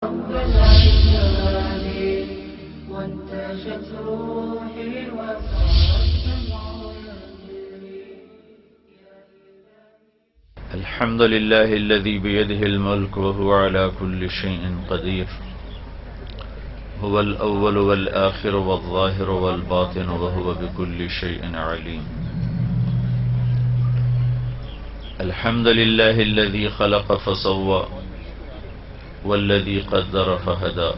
رب العباد وانتشت روحي وصار الدمع يجري. الحمد لله الذي بيده الملك وهو على كل شيء قدير، هو الأول والآخر والظاهر والباطن وهو بكل شيء عليم. الحمد لله الذي خلق فسوى والذي قدر فهدى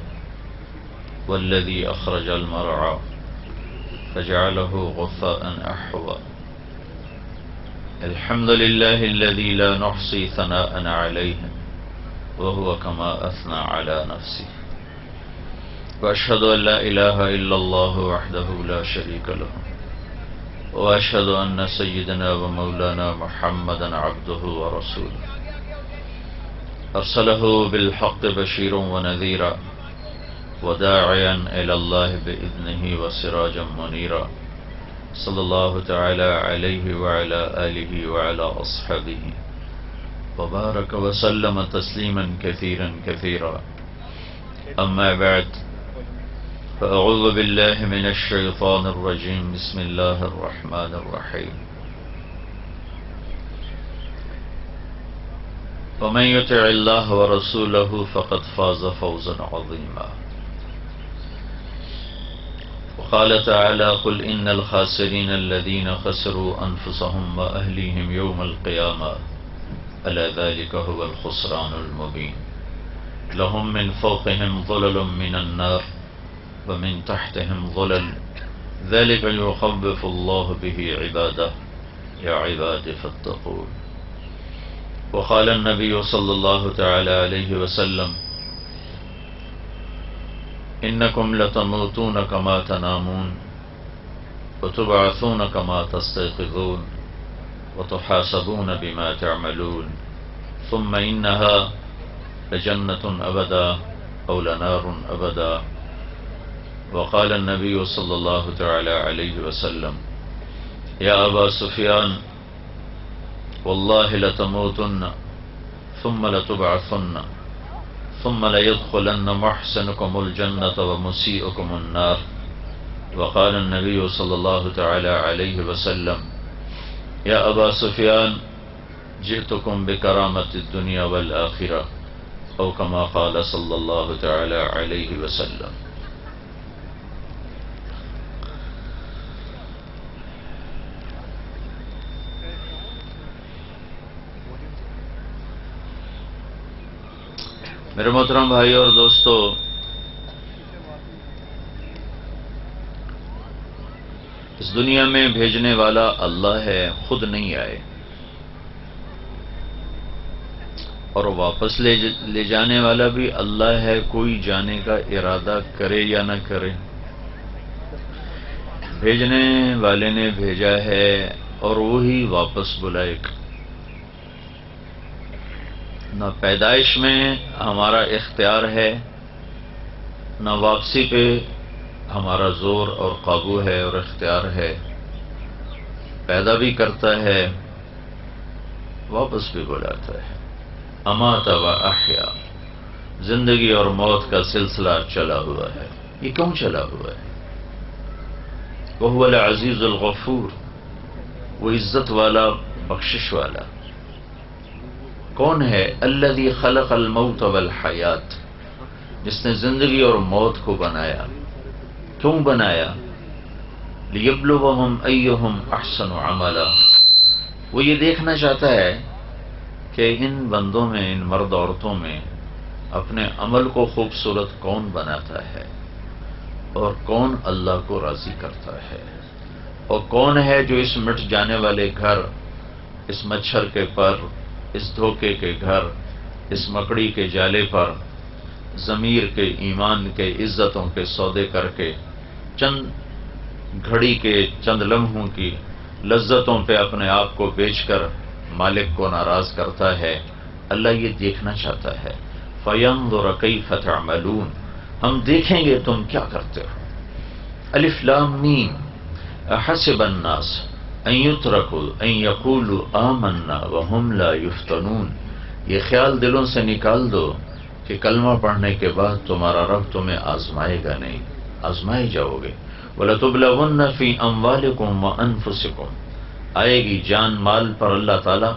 والذي أخرج المرعى فجعله غثاء أحوى. الحمد لله الذي لا نحصي ثناء عليه وهو كما أثنى على نفسه. وأشهد أن لا إله إلا الله وحده لا شريك له، وأشهد أن سيدنا ومولانا محمدا عبده ورسوله، أرسله بالحق بشيرا ونذيرا وداعيا إلى الله بإذنه وسراجا منيرا، صلى الله تعالى عليه وعلى آله وعلى أصحابه وبارك وسلم تسليما كثيرا كثيرا. أما بعد، فأعوذ بالله من الشيطان الرجيم. بسم الله الرحمن الرحيم. ومن يطع الله ورسوله فقد فاز فوزا عظيما. وقال تعالى: قل إن الخاسرين الذين خسروا أنفسهم وأهليهم يوم القيامة ألا ذلك هو الخسران المبين. لهم من فوقهم ظلل من النار ومن تحتهم ظلل، ذلك يخوف الله به عباده، يا عباد فاتقون. وقال النبي صلى الله تعالى عليه وسلم: إنكم لتموتون كما تنامون وتبعثون كما تستيقظون وتحاسبون بما تعملون، ثم إنها لجنة أبدا أو لنار أبدا. وقال النبي صلى الله تعالى عليه وسلم: يا أبا سفيان، والله لتموتن ثم لتبعثن ثم ليدخلن محسنكم الجنة ومسيئكم النار. وقال النبي صلى الله تعالى عليه وسلم: يا أبا سفيان، جئتكم بكرامة الدنيا والآخرة، أو كما قال صلى الله تعالى عليه وسلم. میرے محترم بھائی اور دوستو، اس دنیا میں بھیجنے والا اللہ ہے، خود نہیں آئے، اور واپس لے جانے والا بھی اللہ ہے، کوئی جانے کا ارادہ کرے یا نہ کرے۔ بھیجنے والے نے بھیجا ہے اور وہی واپس بلائے گا۔ نہ پیدائش میں ہمارا اختیار ہے، نہ واپسی پہ ہمارا زور اور قابو ہے اور اختیار ہے۔ پیدا بھی کرتا ہے، واپس بھی بلاتا ہے۔ امات و احیا، زندگی اور موت کا سلسلہ چلا ہوا ہے۔ یہ کیوں چلا ہوا ہے؟ وہو العزیز الغفور، وہ عزت والا، بخشش والا۔ کون ہے؟ الذی خلق الموت والحیات، جس نے زندگی اور موت کو بنایا۔ کیوں بنایا؟ لیبلوہم ایہم احسن عملا، وہ یہ دیکھنا چاہتا ہے کہ ان بندوں میں، ان مرد عورتوں میں اپنے عمل کو خوبصورت کون بناتا ہے، اور کون اللہ کو راضی کرتا ہے، اور کون ہے جو اس مٹ جانے والے گھر، اس مچھر کے پر، اس دھوکے کے گھر، اس مکڑی کے جالے پر ضمیر کے، ایمان کے، عزتوں کے سودے کر کے چند گھڑی کے، چند لمحوں کی لذتوں پہ اپنے آپ کو بیچ کر مالک کو ناراض کرتا ہے۔ اللہ یہ دیکھنا چاہتا ہے۔ فَيَنظُرَ كَيْفَ تَعْمَلُونَ، ہم دیکھیں گے تم کیا کرتے ہو۔ الف لام میم، احسب الناس ان یترکوا ان یقولوا آمنا وهم لا یفتنون، یہ خیال دلوں سے نکال دو کہ کہ کلمہ پڑھنے کے بعد تمہارا رب تمہیں آزمائے گا نہیں، آزمائے جاؤ گے۔ وَلَتُبْلَوُنَّ فِي أَمْوَالِكُمْ وَأَنفُسِكُمْ، آئے گی جان مال پر اللہ تعالیٰ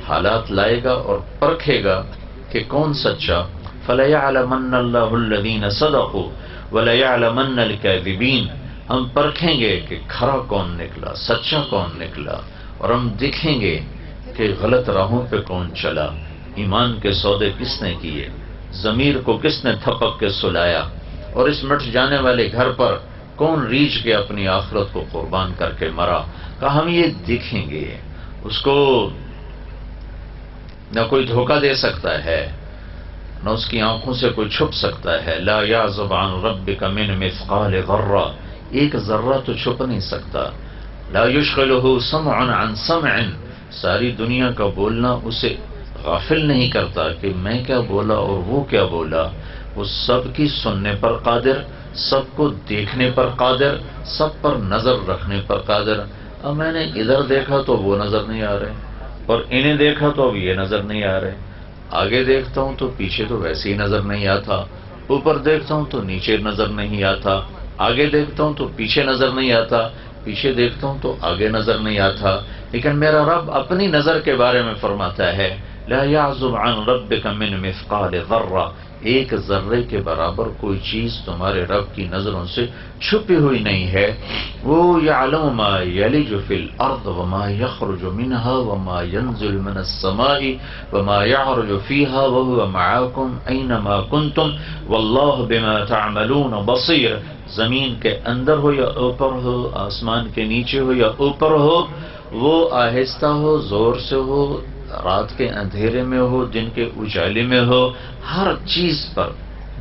حالات لائے گا اور پرکھے گا کہ کون سچا۔ فَلَيَعْلَمَنَّ اللَّهُ الَّذِينَ صَدَقُوا وَلَيَعْلَمَنَّ الْكَاذِبِينَ، ہم پرکھیں گے کہ کھرا کون نکلا، سچا کون نکلا، اور ہم دیکھیں گے کہ غلط راہوں پہ کون چلا، ایمان کے سودے کس نے کیے، ضمیر کو کس نے تھپک کے سلایا، اور اس مٹ جانے والے گھر پر کون ریچھ کے اپنی آخرت کو قربان کر کے مرا۔ کہا ہم یہ دیکھیں گے، اس کو نہ کوئی دھوکہ دے سکتا ہے، نہ اس کی آنکھوں سے کوئی چھپ سکتا ہے۔ لا یعزب عن ربک من مثقال ذرہ، ایک ذرہ تو چھپ نہیں سکتا۔ لا یشغلہ سمع عن سمع، ساری دنیا کا بولنا اسے غافل نہیں کرتا کہ میں کیا بولا اور وہ کیا بولا۔ وہ سب کی سننے پر قادر، سب کو دیکھنے پر قادر، سب پر نظر رکھنے پر قادر۔ اب میں نے ادھر دیکھا تو وہ نظر نہیں آ رہے، اور انہیں دیکھا تو اب یہ نظر نہیں آ رہے، آگے دیکھتا ہوں تو پیچھے تو ویسے ہی نظر نہیں آتا، اوپر دیکھتا ہوں تو نیچے نظر نہیں آتا، آگے دیکھتا ہوں تو پیچھے نظر نہیں آتا، پیچھے دیکھتا ہوں تو آگے نظر نہیں آتا۔ لیکن میرا رب اپنی نظر کے بارے میں فرماتا ہے لا يعزب عن ربك من مثقال ذرہ، ایک ذرے کے برابر کوئی چیز تمہارے رب کی نظروں سے چھپی ہوئی نہیں ہے۔ وہ يعلم ما يلج في الارض وما يخرج منها وما ينزل من السماء وما يعرج فيها وهو معكم اينما كنتم والله بما تعملون بصير، زمین کے اندر ہو یا اوپر ہو، آسمان کے نیچے ہو یا اوپر ہو، وہ آہستہ ہو، زور سے ہو، رات کے اندھیرے میں ہو، دن کے اجالے میں ہو، ہر چیز پر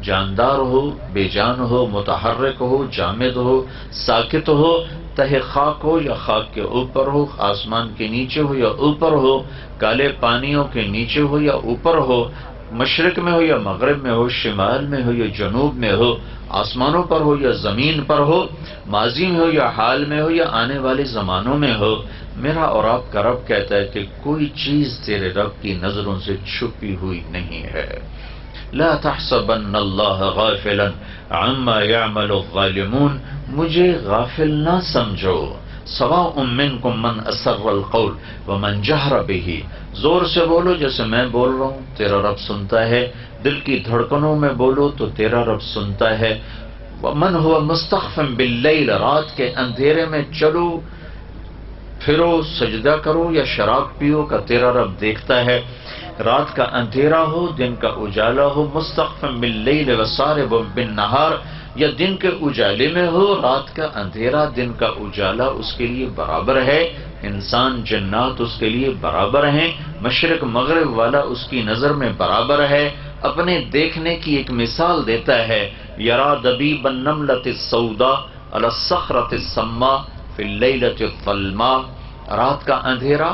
جاندار ہو، بے جان ہو، متحرک ہو، جامد ہو، ساکت ہو، تہ خاک ہو یا خاک کے اوپر ہو، آسمان کے نیچے ہو یا اوپر ہو، کالے پانیوں کے نیچے ہو یا اوپر ہو، مشرق میں ہو یا مغرب میں ہو، شمال میں ہو یا جنوب میں ہو، آسمانوں پر ہو یا زمین پر ہو، ماضی میں ہو یا حال میں ہو یا آنے والے زمانوں میں ہو، میرا اور آپ کا رب کہتا ہے کہ کوئی چیز تیرے رب کی نظروں سے چھپی ہوئی نہیں ہے۔ لا تحسبن اللہ غافلا عما يعمل الظالمون، مجھے غافل نہ سمجھو۔ سواء منکم من اسر القول ومن جہر بہ، زور سے بولو جیسے میں بول رہا ہوں، تیرا رب سنتا ہے، دل کی دھڑکنوں میں بولو تو تیرا رب سنتا ہے۔ ومن هو مستخف باللیل، رات کے اندھیرے میں چلو پھرو، سجدہ کرو یا شراب پیو کا تیرا رب دیکھتا ہے۔ رات کا اندھیرا ہو، دن کا اجالا ہو، مستخف باللیل وسارب بالنہار، یا دن کے اجالے میں ہو، رات کا اندھیرا دن کا اجالا اس کے لیے برابر ہے، انسان جنات اس کے لیے برابر ہیں، مشرق مغرب والا اس کی نظر میں برابر ہے۔ اپنے دیکھنے کی ایک مثال دیتا ہے، یرا دبیب النملۃ السوداء علی الصخرۃ السماء فی اللیلۃ الظلماء، رات کا اندھیرا،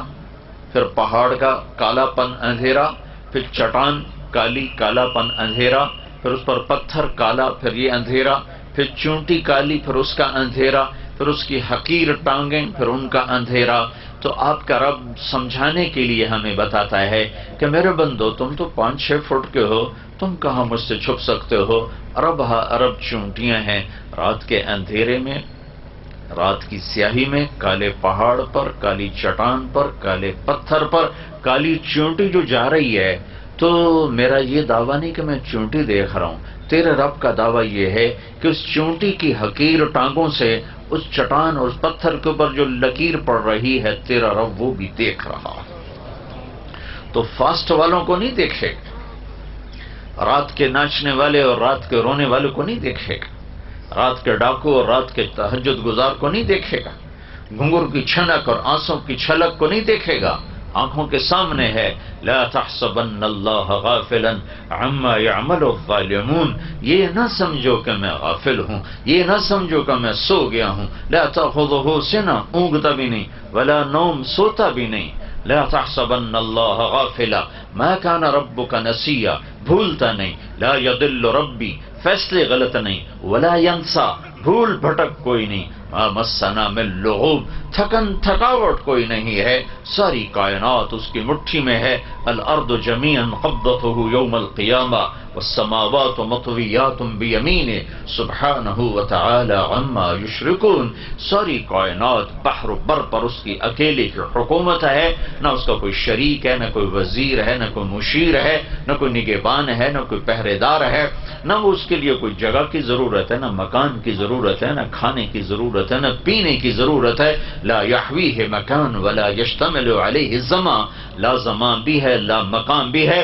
پھر پہاڑ کا کالا پن اندھیرا، پھر چٹان کالی کالا پن اندھیرا، پھر اس پر پتھر کالا، پھر یہ اندھیرا، پھر چونٹی کالی، پھر اس کا اندھیرا، پھر اس کی حقیر ٹانگیں، پھر ان کا اندھیرا۔ تو آپ کا رب سمجھانے کے لیے ہمیں بتاتا ہے کہ میرے بندو، تم تو 5-6 فٹ کے ہو، تم کہاں مجھ سے چھپ سکتے ہو؟ ارب ہا ارب چونٹیاں ہیں رات کے اندھیرے میں، رات کی سیاہی میں، کالے پہاڑ پر، کالی چٹان پر، کالے پتھر پر، کالی چونٹی جو جا رہی ہے۔ تو میرا یہ دعویٰ نہیں کہ میں چونٹی دیکھ رہا ہوں، تیرے رب کا دعویٰ یہ ہے کہ اس چونٹی کی حقیر ٹانگوں سے اس چٹان اور اس پتھر کے اوپر جو لکیر پڑ رہی ہے، تیرا رب وہ بھی دیکھ رہا۔ تو فاسٹ والوں کو نہیں دیکھے گا، رات کے ناچنے والے اور رات کے رونے والوں کو نہیں دیکھے گا، رات کے ڈاکو اور رات کے تہجد گزار کو نہیں دیکھے گا، گھنگور کی چھنک اور آنسوں کی چھلک کو نہیں دیکھے گا، آنکھوں کے سامنے ہے۔ لا تحسبن اللہ غافلا عما يعمل الظالمون، یہ نہ سمجھو کہ میں غافل ہوں، یہ نہ سمجھو کہ میں سو گیا ہوں۔ لا تأخذه سنة، اونگتا بھی نہیں، ولا نوم، سوتا بھی نہیں۔ لا تحسبن اللہ غافلا ما كان ربك نسیا، بھولتا نہیں۔ لا يضل ربی، فیصلے غلط نہیں، ولا ينسى، بھول بھٹک کوئی نہیں۔ ما مسنا من لغوب، تھکاوٹ کوئی نہیں ہے، ساری کائنات اس کی مٹھی میں ہے. الارض جميعا قبضته يوم القیامہ والسماوات مطویات بیمینہ سبحانہ وتعالی عما یشرکون. ساری کائنات بحر و بر پر اس کی اکیلے کی حکومت ہے، نہ اس کا کوئی شریک ہے، نہ کوئی وزیر ہے، نہ کوئی مشیر ہے، نہ کوئی نگہبان ہے، نہ کوئی پہرے دار ہے. نہ وہ اس کے لیے کوئی جگہ کی ضرورت ہے، نہ مکان کی ضرورت ہے، نہ کھانے کی ضرورت ہے، نہ پینے کی ضرورت ہے. لا یحویہ مکان ولا یشتمل علیہ الزمان، لا زمان بھی ہے، لا مکان بھی ہے.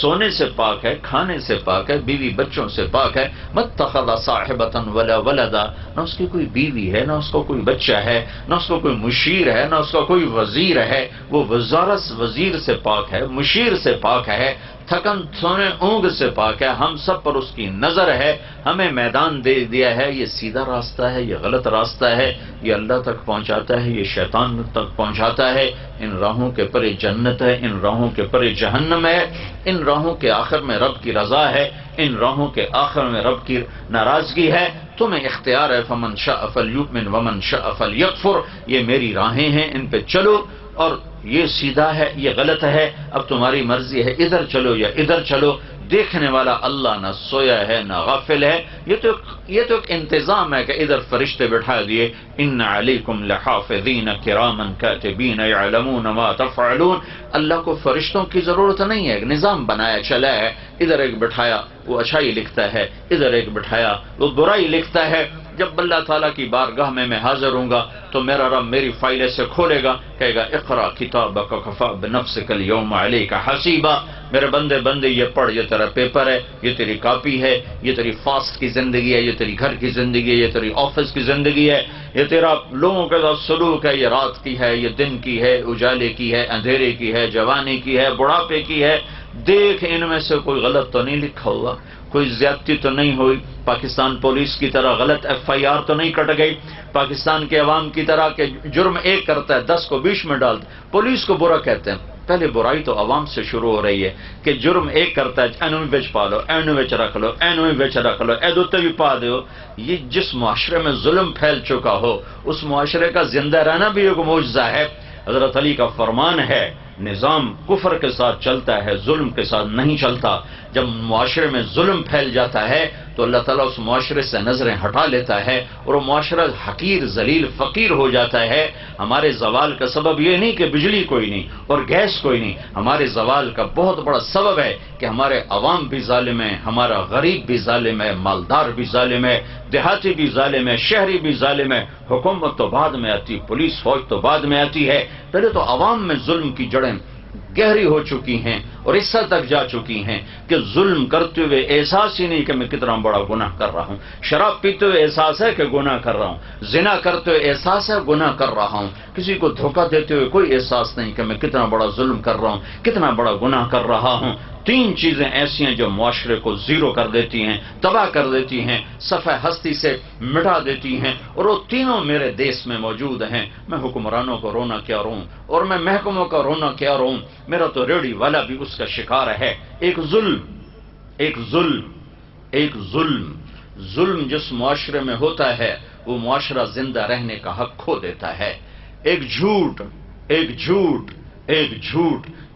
سونے سے پاک ہے، کھانے سے پاک ہے، بیوی بچوں سے پاک ہے. متخذ صاحبۃ ولا ولدا، نہ اس کی کوئی بیوی ہے، نہ اس کو کوئی بچہ ہے، نہ اس کو کوئی مشیر ہے، نہ اس کا کوئی وزیر ہے. وہ وزیر سے پاک ہے، مشیر سے پاک ہے، تھکن سونے اونگ سے پاک ہے. ہم سب پر اس کی نظر ہے. ہمیں میدان دے دیا ہے، یہ سیدھا راستہ ہے، یہ غلط راستہ ہے، یہ اللہ تک پہنچاتا ہے، یہ شیطان تک پہنچاتا ہے. ان راہوں کے پرے جنت ہے، ان راہوں کے پرے جہنم ہے. ان راہوں کے آخر میں رب کی رضا ہے، ان راہوں کے آخر میں رب کی ناراضگی ہے. تمہیں اختیار ہے. فمن شاء فلیؤمن ومن شاء فلیکفر. یہ میری راہیں ہیں، ان پہ چلو. اور یہ سیدھا ہے، یہ غلط ہے، اب تمہاری مرضی ہے، ادھر چلو یا ادھر چلو. دیکھنے والا اللہ نہ سویا ہے نہ غافل ہے. یہ تو ایک انتظام ہے کہ ادھر فرشتے بٹھا دیے. ان علیکم لحافظین کراما کاتبین یعلمون ما تفعلون. اللہ کو فرشتوں کی ضرورت نہیں ہے، ایک نظام بنایا چلا ہے. ادھر ایک بٹھایا وہ اچھائی لکھتا ہے، ادھر ایک بٹھایا وہ برائی لکھتا ہے. جب اللہ تعالیٰ کی بارگاہ میں حاضر ہوں گا تو میرا رب میری فائل سے کھولے گا، کہے گا اقرا کتابک کفی بنفسک اليوم علیک حسیبا. میرے بندے یہ پڑھ، یہ تیرا پیپر ہے، یہ تیری کاپی ہے، یہ تیری فاسٹ کی زندگی ہے، یہ تیری گھر کی زندگی ہے، یہ تیری آفس کی زندگی ہے، یہ تیرا لوگوں کے ساتھ سلوک ہے، یہ رات کی ہے، یہ دن کی ہے، اجالے کی ہے، اندھیرے کی ہے، جوانی کی ہے، بڑھاپے کی ہے. دیکھ ان میں سے کوئی غلط تو نہیں لکھا ہوا، کوئی زیادتی تو نہیں ہوئی، پاکستان پولیس کی طرح غلط ایف آئی آر تو نہیں کٹ گئی، پاکستان کے عوام کی طرح کہ جرم ایک کرتا ہے 10 کو 20 میں ڈالتا. پولیس کو برا کہتے ہیں. پہلے برائی تو عوام سے شروع ہو رہی ہے کہ جرم ایک کرتا ہے، اینو وچ پا لو، اینو وچ رکھ لو، اینو وچ رکھ لو، ایدوتے بھی پا دو. یہ جس معاشرے میں ظلم پھیل چکا ہو اس معاشرے کا زندہ رہنا بھی ایک معجزہ ہے. حضرت علی کا فرمان ہے، نظام کفر کے ساتھ چلتا ہے، ظلم کے ساتھ نہیں چلتا. جب معاشرے میں ظلم پھیل جاتا ہے تو اللہ تعالیٰ اس معاشرے سے نظریں ہٹا لیتا ہے اور وہ معاشرہ حقیر، ذلیل، فقیر ہو جاتا ہے. ہمارے زوال کا سبب یہ نہیں کہ بجلی کوئی نہیں اور گیس کوئی نہیں. ہمارے زوال کا بہت بڑا سبب ہے کہ ہمارے عوام بھی ظالم ہیں، ہمارا غریب بھی ظالم ہے، مالدار بھی ظالم ہے، دیہاتی بھی ظالم ہے، شہری بھی ظالم ہے. حکومت تو بعد میں آتی، پولیس فوج تو بعد میں آتی ہے. پہلے تو عوام میں ظلم کی جڑیں گہری ہو چکی ہیں اور اس حد تک جا چکی ہیں کہ ظلم کرتے ہوئے احساس ہی نہیں کہ میں کتنا بڑا گناہ کر رہا ہوں. شراب پیتے ہوئے احساس ہے کہ گناہ کر رہا ہوں، زنا کرتے ہوئے احساس ہے گناہ کر رہا ہوں، کسی کو دھوکہ دیتے ہوئے کوئی احساس نہیں کہ میں کتنا بڑا ظلم کر رہا ہوں، کتنا بڑا گناہ کر رہا ہوں. 3 چیزیں ایسی ہیں جو معاشرے کو زیرو کر دیتی ہیں، تباہ کر دیتی ہیں، صفحہ ہستی سے مٹا دیتی ہیں، اور وہ تینوں میرے دیس میں موجود ہیں. میں حکمرانوں کو رونا کیا روں اور میں محکموں کا رونا کیا روں، میرا تو ریڑھی والا بھی اس کا شکار ہے. ایک ظلم جس معاشرے میں ہوتا ہے وہ معاشرہ زندہ رہنے کا حق کھو دیتا ہے. ایک جھوٹ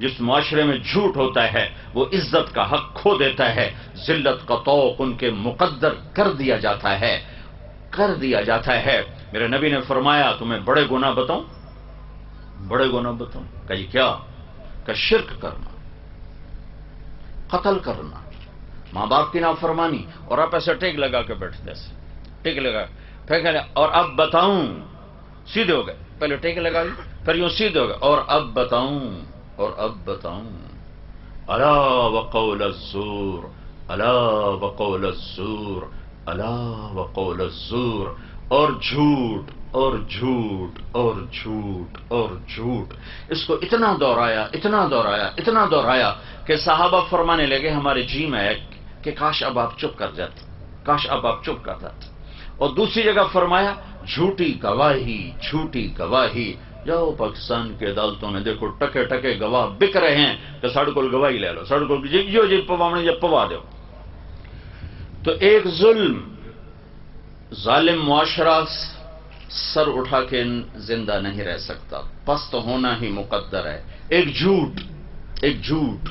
جس معاشرے میں جھوٹ ہوتا ہے وہ عزت کا حق کھو دیتا ہے. ذلت کا طوق ان کے مقدر کر دیا جاتا ہے. میرے نبی نے فرمایا تمہیں بڑے گناہ بتاؤں، کہ یہ کیا؟ کہ شرک کرنا، قتل کرنا، ماں باپ کی نافرمانی. اور آپ ایسے ٹیک لگا کے بیٹھتے، ٹیک لگا پھر. اور اب بتاؤں، سیدھے ہو گئے. پہلے ٹیک لگا لی، پھر یوں سیدھے ہو گئے. اور اب بتاؤں الا وقول الزور، الا وقول الزور، الا وقول الزور. اور جھوٹ اور جھوٹ اور جھوٹ اور جھوٹ. اس کو اتنا دہرایا کہ صحابہ فرمانے لگے ہمارے جی میں ہے کہ کاش اب آپ چپ کر جاتے. اور دوسری جگہ فرمایا جھوٹی گواہی. جاؤ پاکستان کے عدالتوں میں دیکھو ٹکے گواہ بک رہے ہیں کہ ساڑھے کو گواہی لے لو، ساڑھے کو جی پواونے جب پوا دو. تو ایک ظالم معاشرہ سر اٹھا کے زندہ نہیں رہ سکتا، پست ہونا ہی مقدر ہے۔ ایک جھوٹ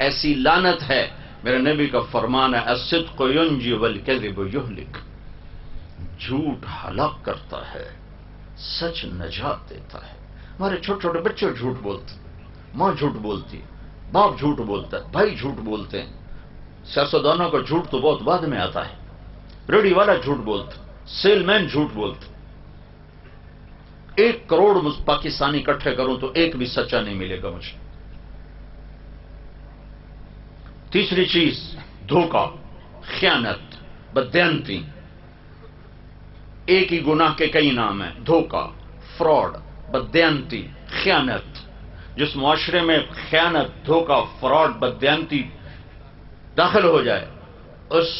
ایسی لعنت ہے، میرے نبی کا فرمان ہے الصدق ینجی والکذب یہلک، جھوٹ ہلاک کرتا ہے، سچ نجات دیتا ہے۔ ہمارے چھوٹے چھوٹے بچے جھوٹ بولتے، ماں جھوٹ بولتی، باپ جھوٹ بولتا ہے، بھائی جھوٹ بولتے ہیں۔ سیاستدانوں کا جھوٹ تو بہت بعد میں آتا ہے، ریڈی والا جھوٹ بولتا، سیل مین جھوٹ بولتا۔ 1 کروڑ پاکستانی اکٹھے کروں تو ایک بھی سچا نہیں ملے گا مجھے۔ تیسری چیز دھوکہ، خیانت، بددیانتی۔ ایک ہی گناہ کے کئی نام ہیں، دھوکہ، فراڈ، بددیانتی، خیانت۔ جس معاشرے میں خیانت، دھوکہ، فراڈ، بددیانتی داخل ہو جائے، اس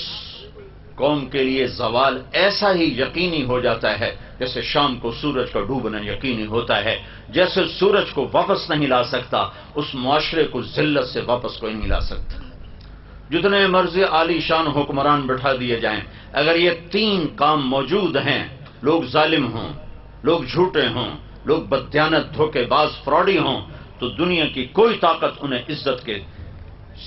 قوم کے لیے زوال ایسا ہی یقینی ہو جاتا ہے جیسے شام کو سورج کا ڈوبنا یقینی ہوتا ہے۔ جیسے سورج کو واپس نہیں لا سکتا، اس معاشرے کو ذلت سے واپس کوئی نہیں لا سکتا۔ جتنے مرضی عالی شان حکمران بٹھا دیے جائیں، اگر یہ 3 کام موجود ہیں، لوگ ظالم ہوں، لوگ جھوٹے ہوں، لوگ بددیانت، دھوکے باز، فراڈی ہوں، تو دنیا کی کوئی طاقت انہیں عزت کے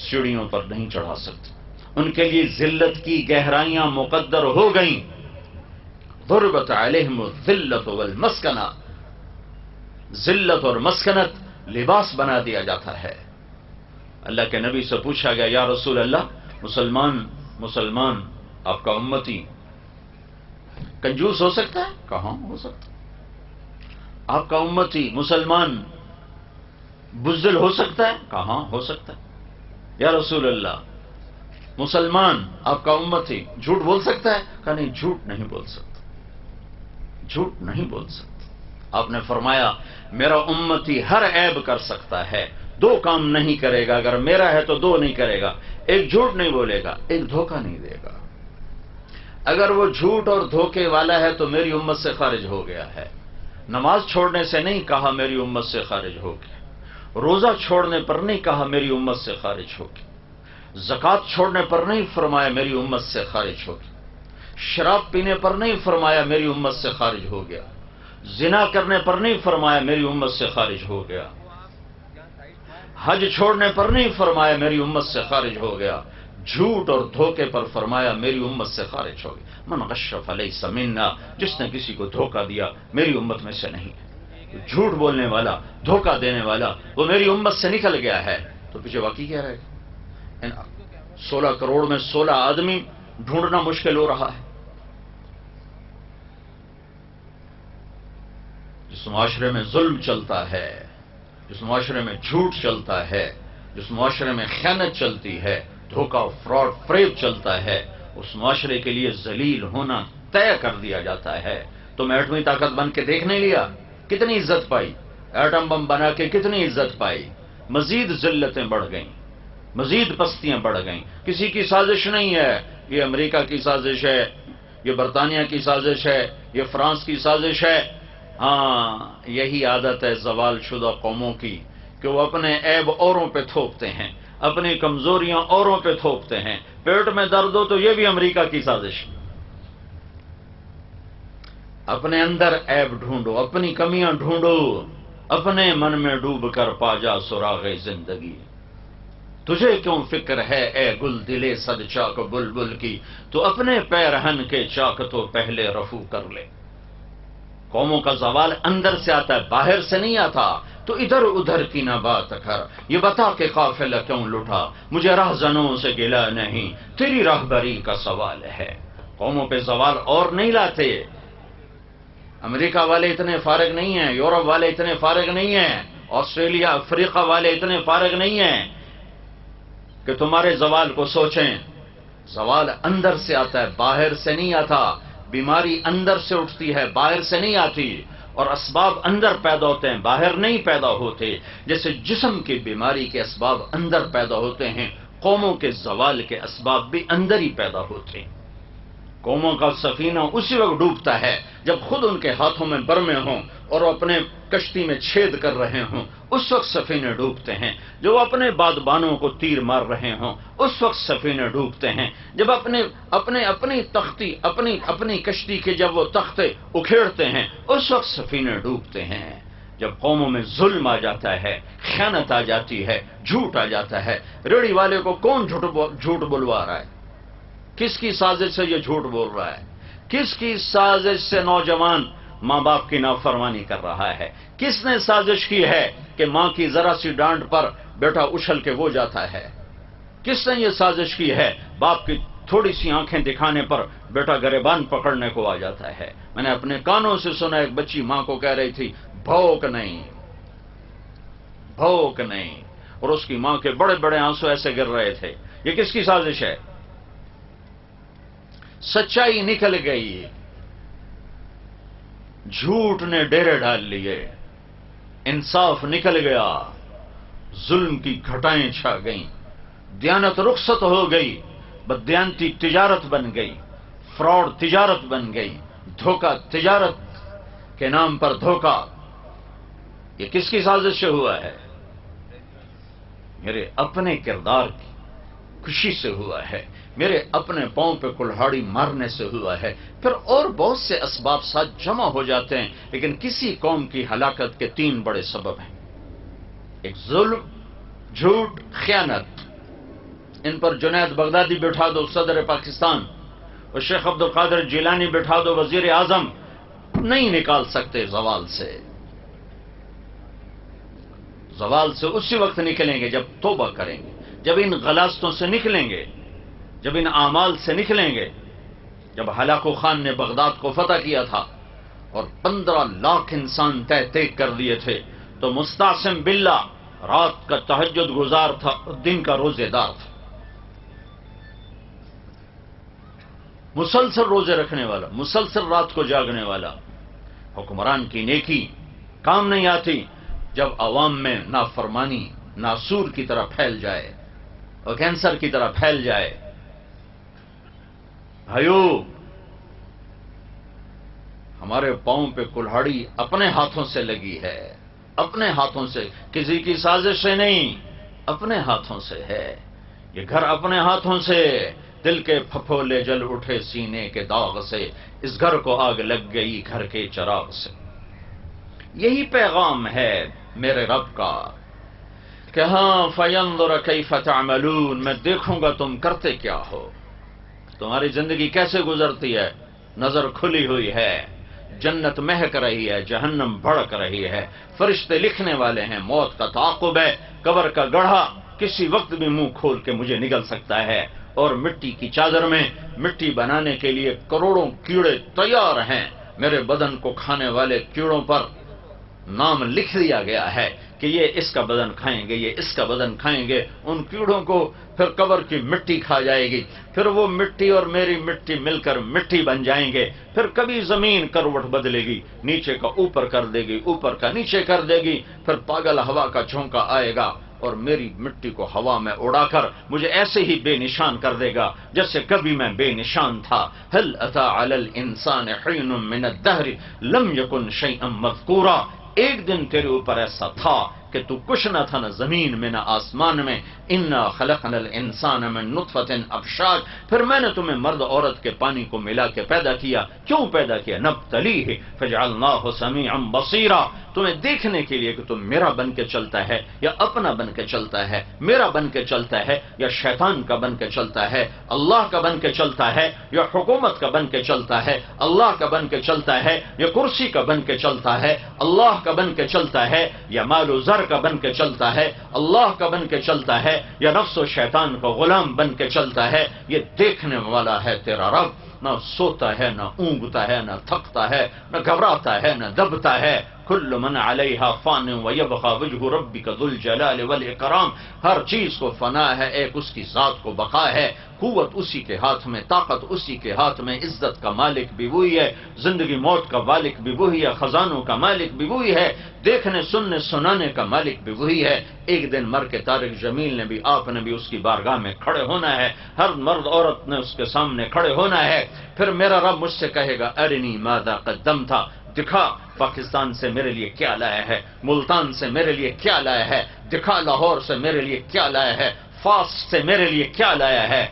سیڑھیوں پر نہیں چڑھا سکتی۔ ان کے لیے ذلت کی گہرائیاں مقدر ہو گئیں۔ ضربت علیہم الذلۃ والمسکنہ، ذلت اور مسکنت لباس بنا دیا جاتا ہے۔ اللہ کے نبی سے پوچھا گیا، یا رسول اللہ، مسلمان آپ کا امتی کنجوس ہو سکتا ہے؟ کہاں ہو سکتا؟ آپ کا امتی مسلمان بزدل ہو سکتا ہے؟ کہاں ہو سکتا ہے؟ یا رسول اللہ، مسلمان آپ کا امتی جھوٹ بول سکتا ہے؟ کہا نہیں، جھوٹ نہیں بول سکتا، جھوٹ نہیں بول سکتا۔ آپ نے فرمایا میرا امتی ہر عیب کر سکتا ہے، 2 کام نہیں کرے گا، اگر میرا ہے تو 2 نہیں کرے گا، ایک جھوٹ نہیں بولے گا، ایک دھوکہ نہیں دے گا۔ اگر وہ جھوٹ اور دھوکے والا ہے تو میری امت سے خارج ہو گیا ہے۔ نماز چھوڑنے سے نہیں کہا میری امت سے خارج ہو گیا، روزہ چھوڑنے پر نہیں کہا میری امت سے خارج ہو گیا، زکوٰۃ چھوڑنے پر نہیں فرمایا میری امت سے خارج ہو گیا، شراب پینے پر نہیں فرمایا میری امت سے خارج ہو گیا، زنا کرنے پر نہیں فرمایا میری امت سے خارج ہو گیا، حج چھوڑنے پر نہیں فرمایا میری امت سے خارج ہو گیا، جھوٹ اور دھوکے پر فرمایا میری امت سے خارج ہو گیا۔ من غش فلیس منا، جس نے کسی کو دھوکہ دیا میری امت میں سے نہیں ہے۔ جھوٹ بولنے والا، دھوکہ دینے والا، وہ میری امت سے نکل گیا ہے۔ تو پیچھے واقعی کیا رہے گا؟ 16 کروڑ میں 16 آدمی ڈھونڈنا مشکل ہو رہا ہے۔ جس معاشرے میں ظلم چلتا ہے، جس معاشرے میں جھوٹ چلتا ہے، جس معاشرے میں خیانت چلتی ہے، دھوکہ، فراڈ، فریب چلتا ہے، اس معاشرے کے لیے ذلیل ہونا طے کر دیا جاتا ہے۔ تم ایٹمی طاقت بن کے دیکھ نہیں لیا کتنی عزت پائی؟ ایٹم بم بنا کے کتنی عزت پائی؟ مزید ذلتیں بڑھ گئیں، مزید پستیاں بڑھ گئیں۔ کسی کی سازش نہیں ہے، یہ امریکہ کی سازش ہے، یہ برطانیہ کی سازش ہے، یہ فرانس کی سازش ہے۔ ہاں، یہی عادت ہے زوال شدہ قوموں کی کہ وہ اپنے عیب اوروں پہ تھوپتے ہیں، اپنی کمزوریاں اوروں پہ تھوپتے ہیں۔ پیٹ میں درد ہو تو یہ بھی امریکہ کی سازش۔ اپنے اندر عیب ڈھونڈو، اپنی کمیاں ڈھونڈو، اپنے من میں ڈوب کر پا جا سراغ زندگی۔ تجھے کیوں فکر ہے اے گل دلے صد چاک بلبل کی، تو اپنے پیرہن کے چاک تو پہلے رفو کر لے۔ قوموں کا زوال اندر سے آتا ہے، باہر سے نہیں آتا۔ تو ادھر ادھر کی نہ بات کر، یہ بتا کہ قافلہ کیوں لٹا، مجھے راہزنوں سے گلا نہیں، تیری راہبری کا سوال ہے۔ قوموں پہ زوال اور نہیں لاتے۔ امریکہ والے اتنے فارغ نہیں ہیں، یورپ والے اتنے فارغ نہیں ہیں، آسٹریلیا، افریقہ والے اتنے فارغ نہیں ہیں کہ تمہارے زوال کو سوچیں۔ زوال اندر سے آتا ہے، باہر سے نہیں آتا۔ بیماری اندر سے اٹھتی ہے، باہر سے نہیں آتی، اور اسباب اندر پیدا ہوتے ہیں، باہر نہیں پیدا ہوتے۔ جیسے جسم کی بیماری کے اسباب اندر پیدا ہوتے ہیں، قوموں کے زوال کے اسباب بھی اندر ہی پیدا ہوتے ہیں۔ قوموں کا سفینہ اسی وقت ڈوبتا ہے جب خود ان کے ہاتھوں میں برمے ہوں، اور اپنے کشتی میں چھید کر رہے ہوں اس وقت سفینے ڈوبتے ہیں، جو اپنے بادبانوں کو تیر مار رہے ہوں اس وقت سفینے ڈوبتے ہیں، جب اپنی کشتی کے جب وہ تختے اکھیڑتے ہیں اس وقت سفینے ڈوبتے ہیں۔ جب قوموں میں ظلم آ جاتا ہے، خیانت آ جاتی ہے، جھوٹ آ جاتا ہے، ریڑھی والے کو کون جھوٹ بلوا رہا ہے؟ کس کی سازش سے یہ جھوٹ بول رہا ہے؟ کس کی سازش سے نوجوان ماں باپ کی نافرمانی کر رہا ہے؟ کس نے سازش کی ہے کہ ماں کی ذرا سی ڈانٹ پر بیٹا اچھل کے وہ جاتا ہے؟ کس نے یہ سازش کی ہے باپ کی تھوڑی سی آنکھیں دکھانے پر بیٹا گریبان پکڑنے کو آ جاتا ہے؟ میں نے اپنے کانوں سے سنا، ایک بچی ماں کو کہہ رہی تھی بھوک نہیں، بھوک نہیں، اور اس کی ماں کے بڑے بڑے آنسو ایسے گر رہے تھے۔ یہ کس کی سازش ہے؟ سچائی نکل گئی، جھوٹ نے ڈیرے ڈال لیے، انصاف نکل گیا، ظلم کی گھٹائیں چھا گئیں، دیانت رخصت ہو گئی، بددیانتی تجارت بن گئی، فراڈ تجارت بن گئی، دھوکہ تجارت کے نام پر دھوکہ۔ یہ کس کی سازش سے ہوا ہے؟ میرے اپنے کردار کی خوشی سے ہوا ہے، میرے اپنے پاؤں پہ کلہاڑی مارنے سے ہوا ہے۔ پھر اور بہت سے اسباب ساتھ جمع ہو جاتے ہیں، لیکن کسی قوم کی ہلاکت کے 3 بڑے سبب ہیں، ایک ظلم، جھوٹ، خیانت۔ ان پر جنید بغدادی بٹھا دو صدر پاکستان، اور شیخ عبد القادر جیلانی بٹھا دو وزیر اعظم، نہیں نکال سکتے زوال سے۔ زوال سے اسی وقت نکلیں گے جب توبہ کریں گے، جب ان غلاظتوں سے نکلیں گے، جب ان اعمال سے نکلیں گے۔ جب ہلاکو خان نے بغداد کو فتح کیا تھا اور 15 لاکھ انسان تیک کر دیے تھے، تو مستعصم باللہ رات کا تہجد گزار تھا، دن کا روزے دار تھا، مسلسل روزے رکھنے والا، مسلسل رات کو جاگنے والا۔ حکمران کی نیکی کام نہیں آتی جب عوام میں نافرمانی ناسور کی طرح پھیل جائے اور کینسر کی طرح پھیل جائے۔ بھائیو، ہمارے پاؤں پہ کلہاڑی اپنے ہاتھوں سے لگی ہے، اپنے ہاتھوں سے، کسی کی سازش سے نہیں، اپنے ہاتھوں سے ہے۔ یہ گھر اپنے ہاتھوں سے، دل کے پھپھولے جل اٹھے سینے کے داغ سے، اس گھر کو آگ لگ گئی گھر کے چراغ سے۔ یہی پیغام ہے میرے رب کا کہ ہاں فینظر کیف تعملون، میں دیکھوں گا تم کرتے کیا ہو، تمہاری زندگی کیسے گزرتی ہے۔ نظر کھلی ہوئی ہے، جنت مہک رہی ہے، جہنم بھڑک رہی ہے، فرشتے لکھنے والے ہیں، موت کا تعاقب ہے، قبر کا گڑھا کسی وقت بھی منہ کھول کے مجھے نگل سکتا ہے، اور مٹی کی چادر میں مٹی بنانے کے لیے کروڑوں کیڑے تیار ہیں۔ میرے بدن کو کھانے والے کیڑوں پر نام لکھ دیا گیا ہے کہ یہ اس کا بدن کھائیں گے، یہ اس کا بدن کھائیں گے۔ ان کیڑوں کو پھر قبر کی مٹی کھا جائے گی، پھر وہ مٹی اور میری مٹی مل کر مٹی بن جائیں گے۔ پھر کبھی زمین کروٹ بدلے گی، نیچے کا اوپر کر دے گی، اوپر کا نیچے کر دے گی، پھر پاگل ہوا کا جھونکا آئے گا اور میری مٹی کو ہوا میں اڑا کر مجھے ایسے ہی بے نشان کر دے گا جیسے کبھی میں بے نشان تھا۔ هل اتى على الانسان حين من الدهر لم يكن شيئا مذكورا، ایک دن تیرے اوپر ایسا تھا کہ تو کچھ نہ تھا، نہ زمین میں نہ آسمان میں۔ انا خلقنا الانسان من نطفة امشاج، پھر میں نے تمہیں مرد عورت کے پانی کو ملا کے پیدا کیا۔ کیوں پیدا کیا؟ نبتلیہ فجعلناہ سمیعا بصیرا، تمہیں دیکھنے کے لیے کہ تم میرا بن کے چلتا ہے یا اپنا بن کے چلتا ہے، میرا بن کے چلتا ہے یا شیطان کا بن کے چلتا ہے، اللہ کا بن کے چلتا ہے یا حکومت کا بن کے چلتا ہے، اللہ کا بن کے چلتا ہے یا کرسی کا بن کے چلتا ہے، اللہ کا بن کے چلتا ہے یا مال و زر کا بن کے چلتا ہے، اللہ کا بن کے چلتا ہے یا نفس و شیطان کا غلام بن کے چلتا ہے۔ یہ دیکھنے والا ہے تیرا رب، نہ سوتا ہے، نہ اونگتا ہے، نہ تھکتا ہے، نہ گھبراتا ہے، نہ دبتا ہے۔ کل من علیہا فان ویبقى وجہ ربک ذو الجلال والاکرام، ہر چیز کو فنا ہے، ایک اس کی ذات کو بقا ہے۔ قوت اسی کے ہاتھ میں، طاقت اسی کے ہاتھ میں، عزت کا مالک بھی وہی ہے، زندگی موت کا مالک بھی وہی ہے، خزانوں کا مالک بھی وہی ہے، دیکھنے سننے سنانے کا مالک بھی وہی ہے۔ ایک دن مر کے طارق جمیل نے بھی، آپ نے بھی اس کی بارگاہ میں کھڑے ہونا ہے، ہر مرد عورت نے اس کے سامنے کھڑے ہونا ہے۔ پھر میرا رب مجھ سے کہے گا ارنی ماذا قدمت، دکھا پاکستان سے میرے لیے کیا لایا ہے، ملتان سے میرے لیے کیا لایا ہے، دکھا لاہور سے میرے لیے کیا لایا ہے، فاس سے میرے لیے کیا لایا ہے۔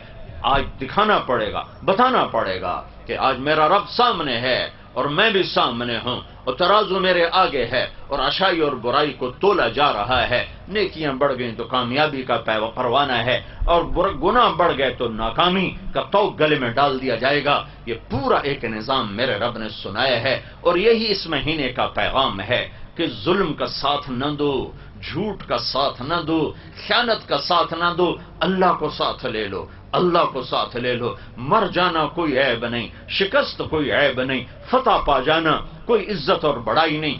آج دکھانا پڑے گا، بتانا پڑے گا کہ آج میرا رب سامنے ہے اور میں بھی سامنے ہوں، اور ترازو میرے آگے ہے، اور اچھائی اور برائی کو تولا جا رہا ہے۔ نیکیاں بڑھ گئیں تو کامیابی کا پروانہ ہے، اور گناہ بڑھ گئے تو ناکامی کا توق گلے میں ڈال دیا جائے گا۔ یہ پورا ایک نظام میرے رب نے سنایا ہے، اور یہی اس مہینے کا پیغام ہے کہ ظلم کا ساتھ نہ دو، جھوٹ کا ساتھ نہ دو، خیانت کا ساتھ نہ دو، اللہ کو ساتھ لے لو، اللہ کو ساتھ لے لو۔ مر جانا کوئی عیب نہیں، شکست کوئی عیب نہیں، فتح پا جانا کوئی عزت اور بڑائی نہیں،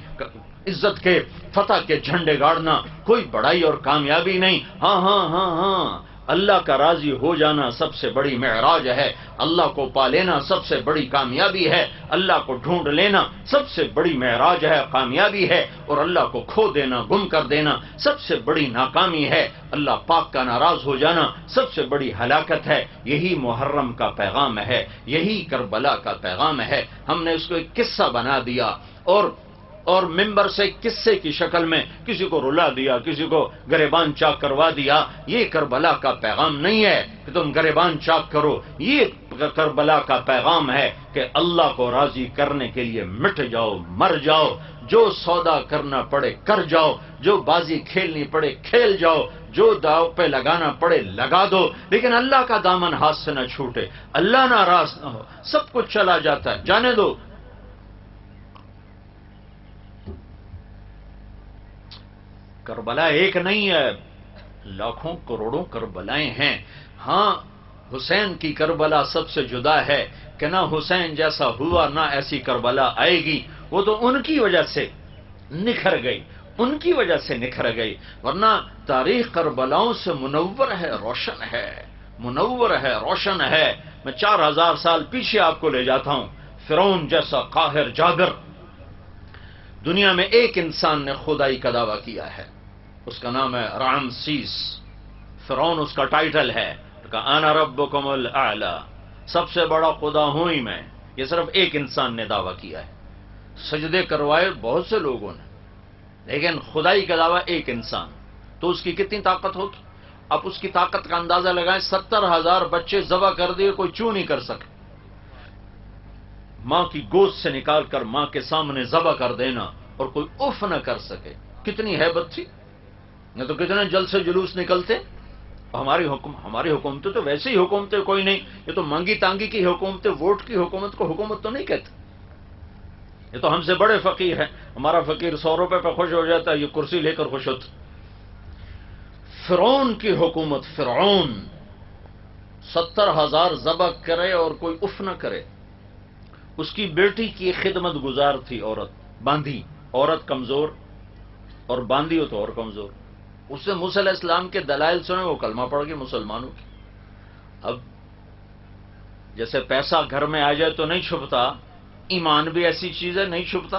عزت کے فتح کے جھنڈے گاڑنا کوئی بڑائی اور کامیابی نہیں۔ ہاں ہاں ہاں ہاں، اللہ کا راضی ہو جانا سب سے بڑی معراج ہے، اللہ کو پا لینا سب سے بڑی کامیابی ہے، اللہ کو ڈھونڈ لینا سب سے بڑی معراج ہے، کامیابی ہے، اور اللہ کو کھو دینا، گم کر دینا سب سے بڑی ناکامی ہے، اللہ پاک کا ناراض ہو جانا سب سے بڑی ہلاکت ہے۔ یہی محرم کا پیغام ہے، یہی کربلا کا پیغام ہے۔ ہم نے اس کو ایک قصہ بنا دیا، اور ممبر سے قصے کی شکل میں کسی کو رلا دیا، کسی کو گریبان چاک کروا دیا۔ یہ کربلا کا پیغام نہیں ہے کہ تم گریبان چاک کرو، یہ کربلا کا پیغام ہے کہ اللہ کو راضی کرنے کے لیے مٹ جاؤ، مر جاؤ، جو سودا کرنا پڑے کر جاؤ، جو بازی کھیلنی پڑے کھیل جاؤ، جو داؤ پہ لگانا پڑے لگا دو، لیکن اللہ کا دامن ہاتھ سے نہ چھوٹے، اللہ ناراض نہ ہو۔ سب کچھ چلا جاتا ہے، جانے دو۔ کربلا ایک نہیں ہے، لاکھوں کروڑوں کربلائیں ہیں۔ ہاں، حسین کی کربلا سب سے جدا ہے کہ نہ حسین جیسا ہوا، نہ ایسی کربلا آئے گی۔ وہ تو ان کی وجہ سے نکھر گئی، ان کی وجہ سے نکھر گئی، ورنہ تاریخ کربلاؤں سے منور ہے، روشن ہے، منور ہے، روشن ہے۔ میں 4000 سال پیچھے آپ کو لے جاتا ہوں۔ فرعون جیسا قاہر جابر، دنیا میں ایک انسان نے خدائی کا دعویٰ کیا ہے، اس کا نام ہے رامسیس۔ فرعون اس کا ٹائٹل ہے کہ انا ربکم الاعلی، سب سے بڑا خدا ہوں ہی میں۔ یہ صرف ایک انسان نے دعویٰ کیا ہے، سجدے کروائے بہت سے لوگوں نے، لیکن خدائی کا دعویٰ ایک انسان، تو اس کی کتنی طاقت ہوگی؟ آپ اس کی طاقت کا اندازہ لگائیں۔ 70,000 بچے ذبح کر دیے، کوئی چوں نہیں کر سکے۔ ماں کی گود سے نکال کر ماں کے سامنے ذبح کر دینا اور کوئی اف نہ کر سکے، کتنی ہیبت تھی! نہ تو کتنے جلد سے جلوس نکلتے۔ ہماری حکومتیں تو ویسے ہی حکومتیں کوئی نہیں، یہ تو مانگی تانگی کی حکومتیں، ووٹ کی حکومت کو حکومت تو نہیں کہتے۔ یہ تو ہم سے بڑے فقیر ہیں، ہمارا فقیر 100 روپے پہ خوش ہو جاتا ہے، یہ کرسی لے کر خوش ہوتا۔ فرعون کی حکومت، فرعون 70,000 ذبح کرے اور کوئی اف نہ کرے۔ اس کی بیٹی کی خدمت گزار تھی عورت، باندھی، عورت کمزور اور باندھی ہو تو اور کمزور۔ اس سے موسیٰ علیہ السلام کے دلائل سنے، وہ کلمہ پڑھ گئی مسلمانوں کی۔ اب جیسے پیسہ گھر میں آ جائے تو نہیں چھپتا، ایمان بھی ایسی چیز ہے، نہیں چھپتا،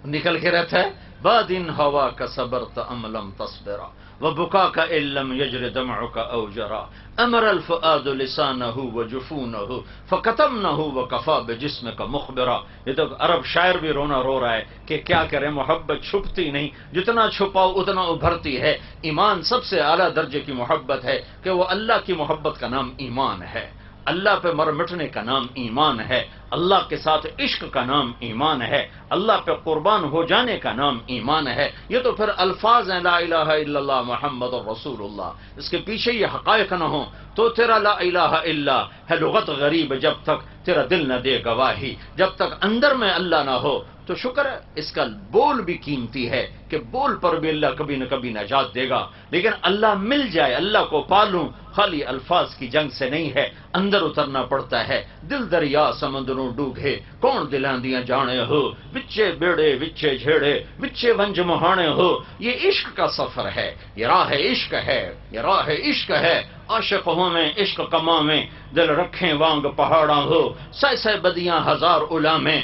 نکل کے رہتا ہے۔ بادن ہوا کا صبرت ام لم تصبرا وبكاك ان لم يجر دمعك او جرا امر الفؤاد لسانه وجفونه فكتمنه وكفى بجسمك مخبرا۔ یہ تو عرب شاعر بھی رونا رو رہا ہے کہ کیا کرے، محبت چھپتی نہیں، جتنا چھپاؤ اتنا ابھرتی ہے۔ ایمان سب سے اعلیٰ درجے کی محبت ہے کہ وہ اللہ کی محبت کا نام ایمان ہے، اللہ پہ مر مٹنے کا نام ایمان ہے، اللہ کے ساتھ عشق کا نام ایمان ہے، اللہ پہ قربان ہو جانے کا نام ایمان ہے۔ یہ تو پھر الفاظ ہیں، لا الہ الا اللہ محمد رسول اللہ، اس کے پیچھے یہ حقائق نہ ہوں تو تیرا لا الہ الا ہے لغت غریب، جب تک تیرا دل نہ دے گواہی، جب تک اندر میں اللہ نہ ہو تو شکر ہے اس کا بول بھی قیمتی ہے کہ بول پر بھی اللہ کبھی نہ کبھی نجات دے گا، لیکن اللہ مل جائے، اللہ کو پالوں، خالی الفاظ کی جنگ سے نہیں ہے، اندر اترنا پڑتا ہے۔ دل دریا سمندروں ڈوبے کون دلاندیاں جانے ہو، وچے بیڑے وچے جھیڑے وچے ونج مہانے ہو۔ یہ عشق کا سفر ہے، یہ راہ عشق ہے، یہ راہ عشق ہے۔ عاشق ہوں میں عشق کما میں، دل رکھیں وانگ پہاڑاں ہو، سہ سہ بدیاں ہزار علامیں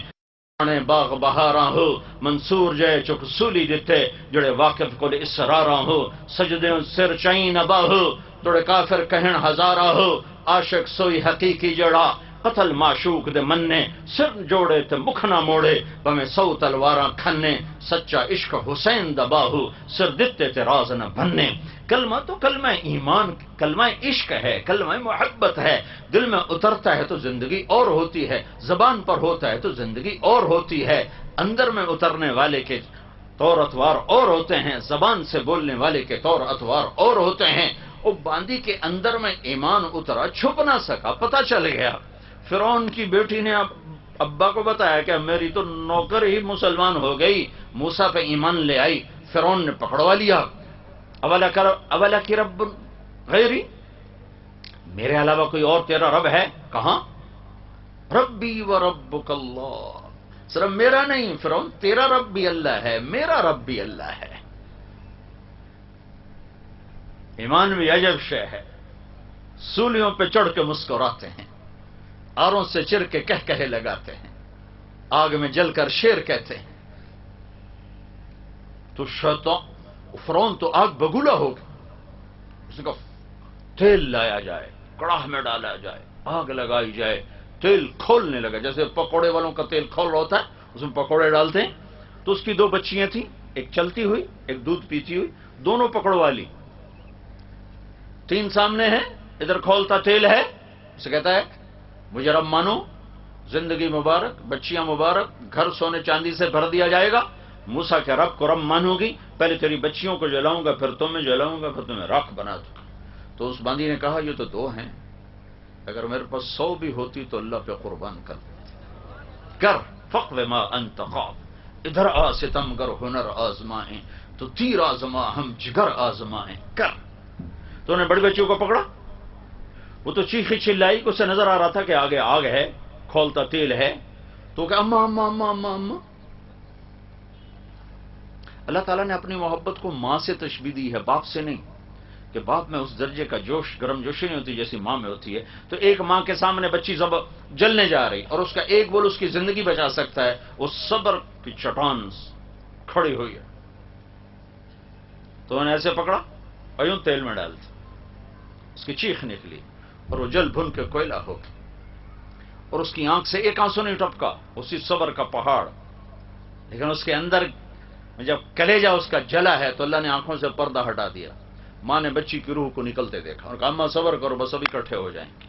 باغ بہاراں ہو۔ منصور جے چک سولی دتے جڑے واقف کو اسراراں ہو، سجدے سر چائیں نبا ہو، توڑے کافر کہن ہزارہ ہو۔ عاشق سوئی حقیقی جڑا قتل معشوق دے مننے سر جوڑے تے مکھ نہ موڑے بھویں 100 تلواراں کھنے سچا عشق حسین دا باہو سر دتے تے راز نہ بننے کلمہ تو کلمہ ایمان کلمہ عشق ہے کلمہ محبت ہے دل میں اترتا ہے تو زندگی اور ہوتی ہے زبان پر ہوتا ہے تو زندگی اور ہوتی ہے اندر میں اترنے والے کے طور اتوار اور ہوتے ہیں زبان سے بولنے والے کے طور اتوار اور ہوتے ہیں وہ باندی کے اندر میں ایمان اترا چھپ نہ سکا پتہ چل گیا فرعون کی بیٹی نے ابا کو بتایا کہ میری تو نوکر ہی مسلمان ہو گئی موسیٰ پہ ایمان لے آئی فرعون نے پکڑوا لیا اولا کی رب غیری میرے علاوہ کوئی اور تیرا رب ہے کہاں ربی و ربک اللہ صرف میرا نہیں فرعون تیرا رب بھی اللہ ہے میرا رب بھی اللہ ہے ایمان بھی عجب شے ہے سولیوں پہ چڑھ کے مسکراتے ہیں آروں سے چر کے کہے لگاتے ہیں آگ میں جل کر شیر کہتے ہیں تو شیطان فرعون تو آگ بگولا ہوگا اس کا تیل لایا جائے کڑاہ میں ڈالا جائے آگ لگائی جائے تیل کھولنے لگا جیسے پکوڑے والوں کا تیل کھول رہا ہوتا ہے اس میں پکوڑے ڈالتے ہیں تو اس کی 2 بچیاں تھیں ایک چلتی ہوئی ایک دودھ پیتی ہوئی دونوں پکڑوا لی 3 سامنے ہیں ادھر کھولتا تیل ہے اسے کہتا ہے مجھے رب مانو زندگی مبارک بچیاں مبارک گھر سونے چاندی سے بھر دیا جائے گا موسیٰ کے رب کو رب مانو گی پہلے تیری بچیوں کو جلاؤں گا پھر تمہیں جلاؤں گا پھر تمہیں راکھ بنا دوں گا تو اس باندی نے کہا یہ تو 2 ہیں اگر میرے پاس 100 بھی ہوتی تو اللہ پہ قربان کر فقو ما انت خواب ادھر آ ستم گر ہنر آزمائیں تو تیر آزما ہم جگر آزمائیں کر تو انہیں بڑی بچیوں کو پکڑا وہ تو چیخی چلائی کہ اسے نظر آ رہا تھا کہ آگے آگ ہے کھولتا تیل ہے تو کہ اما اما اما اما اما اللہ تعالیٰ نے اپنی محبت کو ماں سے تشبیہ دی ہے باپ سے نہیں کہ باپ میں اس درجے کا جوش گرم جوشی نہیں ہوتی جیسی ماں میں ہوتی ہے تو ایک ماں کے سامنے بچی جلنے جا رہی اور اس کا ایک بول اس کی زندگی بچا سکتا ہے وہ صبر کی چٹان کھڑی ہوئی ہے تو انہیں ایسے پکڑا اور یوں تیل میں ڈال دیا اس کی چیخ نکلی اور وہ جل بھن کے کوئلہ ہو گئی اور اس کی آنکھ سے ایک آنسو نہیں ٹپکا اسی صبر کا پہاڑ لیکن اس کے اندر جب کلیجہ اس کا جلا ہے تو اللہ نے آنکھوں سے پردہ ہٹا دیا ماں نے بچی کی روح کو نکلتے دیکھا اور کہا اماں صبر کرو بس اب اکٹھے ہو جائیں گے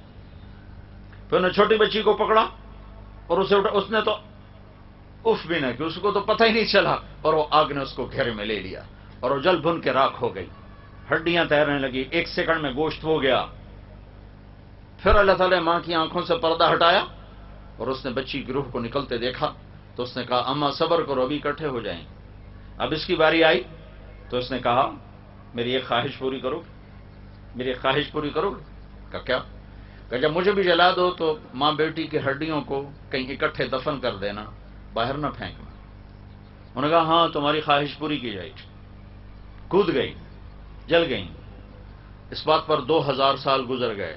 پھر انہیں چھوٹی بچی کو پکڑا اور اس نے تو اف بھی نہ کی اس کو تو پتہ ہی نہیں چلا اور وہ آگ نے اس کو گھیرے میں لے لیا اور وہ جل بھن کے راکھ ہو گئی ہڈیاں تیرنے لگی 1 سیکنڈ میں گوشت ہو گیا پھر اللہ تعالیٰ ماں کی آنکھوں سے پردہ ہٹایا اور اس نے بچی کی روح کو نکلتے دیکھا تو اس نے کہا اماں صبر کرو ابھی اکٹھے ہو جائیں اب اس کی باری آئی تو اس نے کہا میری ایک خواہش پوری کرو میری ایک خواہش پوری کرو کہ کیا کہ جب مجھے بھی جلا دو تو ماں بیٹی کی ہڈیوں کو کہیں اکٹھے دفن کر دینا باہر نہ پھینکنا انہوں نے کہا ہاں تمہاری خواہش پوری کی جائے گی کود گئی جل گئیں اس بات پر 2000 سال گزر گئے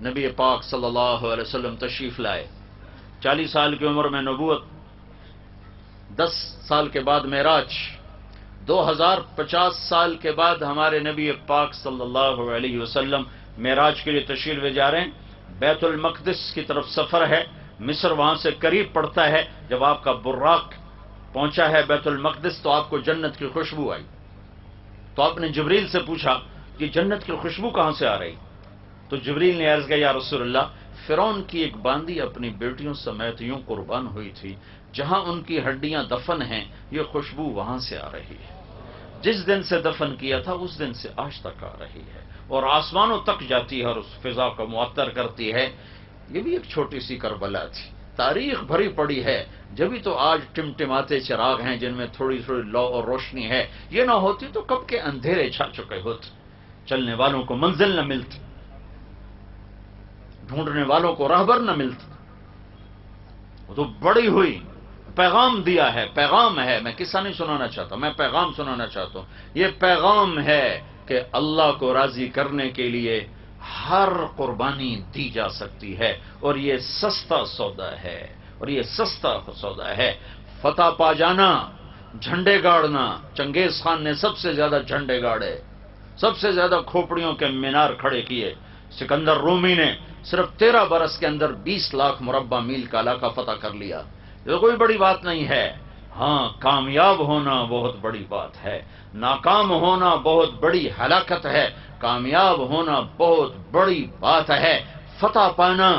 نبی پاک صلی اللہ علیہ وسلم تشریف لائے 40 سال کی عمر میں نبوت 10 سال کے بعد معراج 2050 سال کے بعد ہمارے نبی پاک صلی اللہ علیہ وسلم معراج کے لیے تشریف لے جا رہے ہیں بیت المقدس کی طرف سفر ہے مصر وہاں سے قریب پڑتا ہے جب آپ کا براق پہنچا ہے بیت المقدس تو آپ کو جنت کی خوشبو آئی تو آپ نے جبریل سے پوچھا کہ جنت کی خوشبو کہاں سے آ رہی تو جبریل نے عرض کیا یا رسول اللہ فرعون کی ایک باندی اپنی بیٹیوں سمیت یوں قربان ہوئی تھی جہاں ان کی ہڈیاں دفن ہیں یہ خوشبو وہاں سے آ رہی ہے جس دن سے دفن کیا تھا اس دن سے آج تک آ رہی ہے اور آسمانوں تک جاتی ہے اور اس فضا کو معطر کرتی ہے یہ بھی ایک چھوٹی سی کربلا تھی تاریخ بھری پڑی ہے جبھی تو آج ٹمٹماتے چراغ ہیں جن میں تھوڑی تھوڑی لو اور روشنی ہے یہ نہ ہوتی تو کب کے اندھیرے چھا چکے ہوتے چلنے والوں کو منزل نہ ملتی ڈھونڈنے والوں کو راہبر نہ ملتا وہ تو بڑی ہوئی پیغام دیا ہے پیغام ہے میں قصہ نہیں سنانا چاہتا میں پیغام سنانا چاہتا ہوں یہ پیغام ہے کہ اللہ کو راضی کرنے کے لیے ہر قربانی دی جا سکتی ہے اور یہ سستا سودا ہے اور یہ سستا سودا ہے فتح پا جانا جھنڈے گاڑنا چنگیز خان نے سب سے زیادہ جھنڈے گاڑے سب سے زیادہ کھوپڑیوں کے مینار کھڑے کیے سکندر رومی نے صرف 13 برس کے اندر 20 لاکھ مربع میل کا علاقہ فتح کر لیا. یہ کوئی بڑی بات نہیں ہے. ہاں، کامیاب ہونا بہت بڑی بات ہے، ناکام ہونا بہت بڑی ہلاکت ہے. کامیاب ہونا بہت بڑی بات ہے، فتح پانا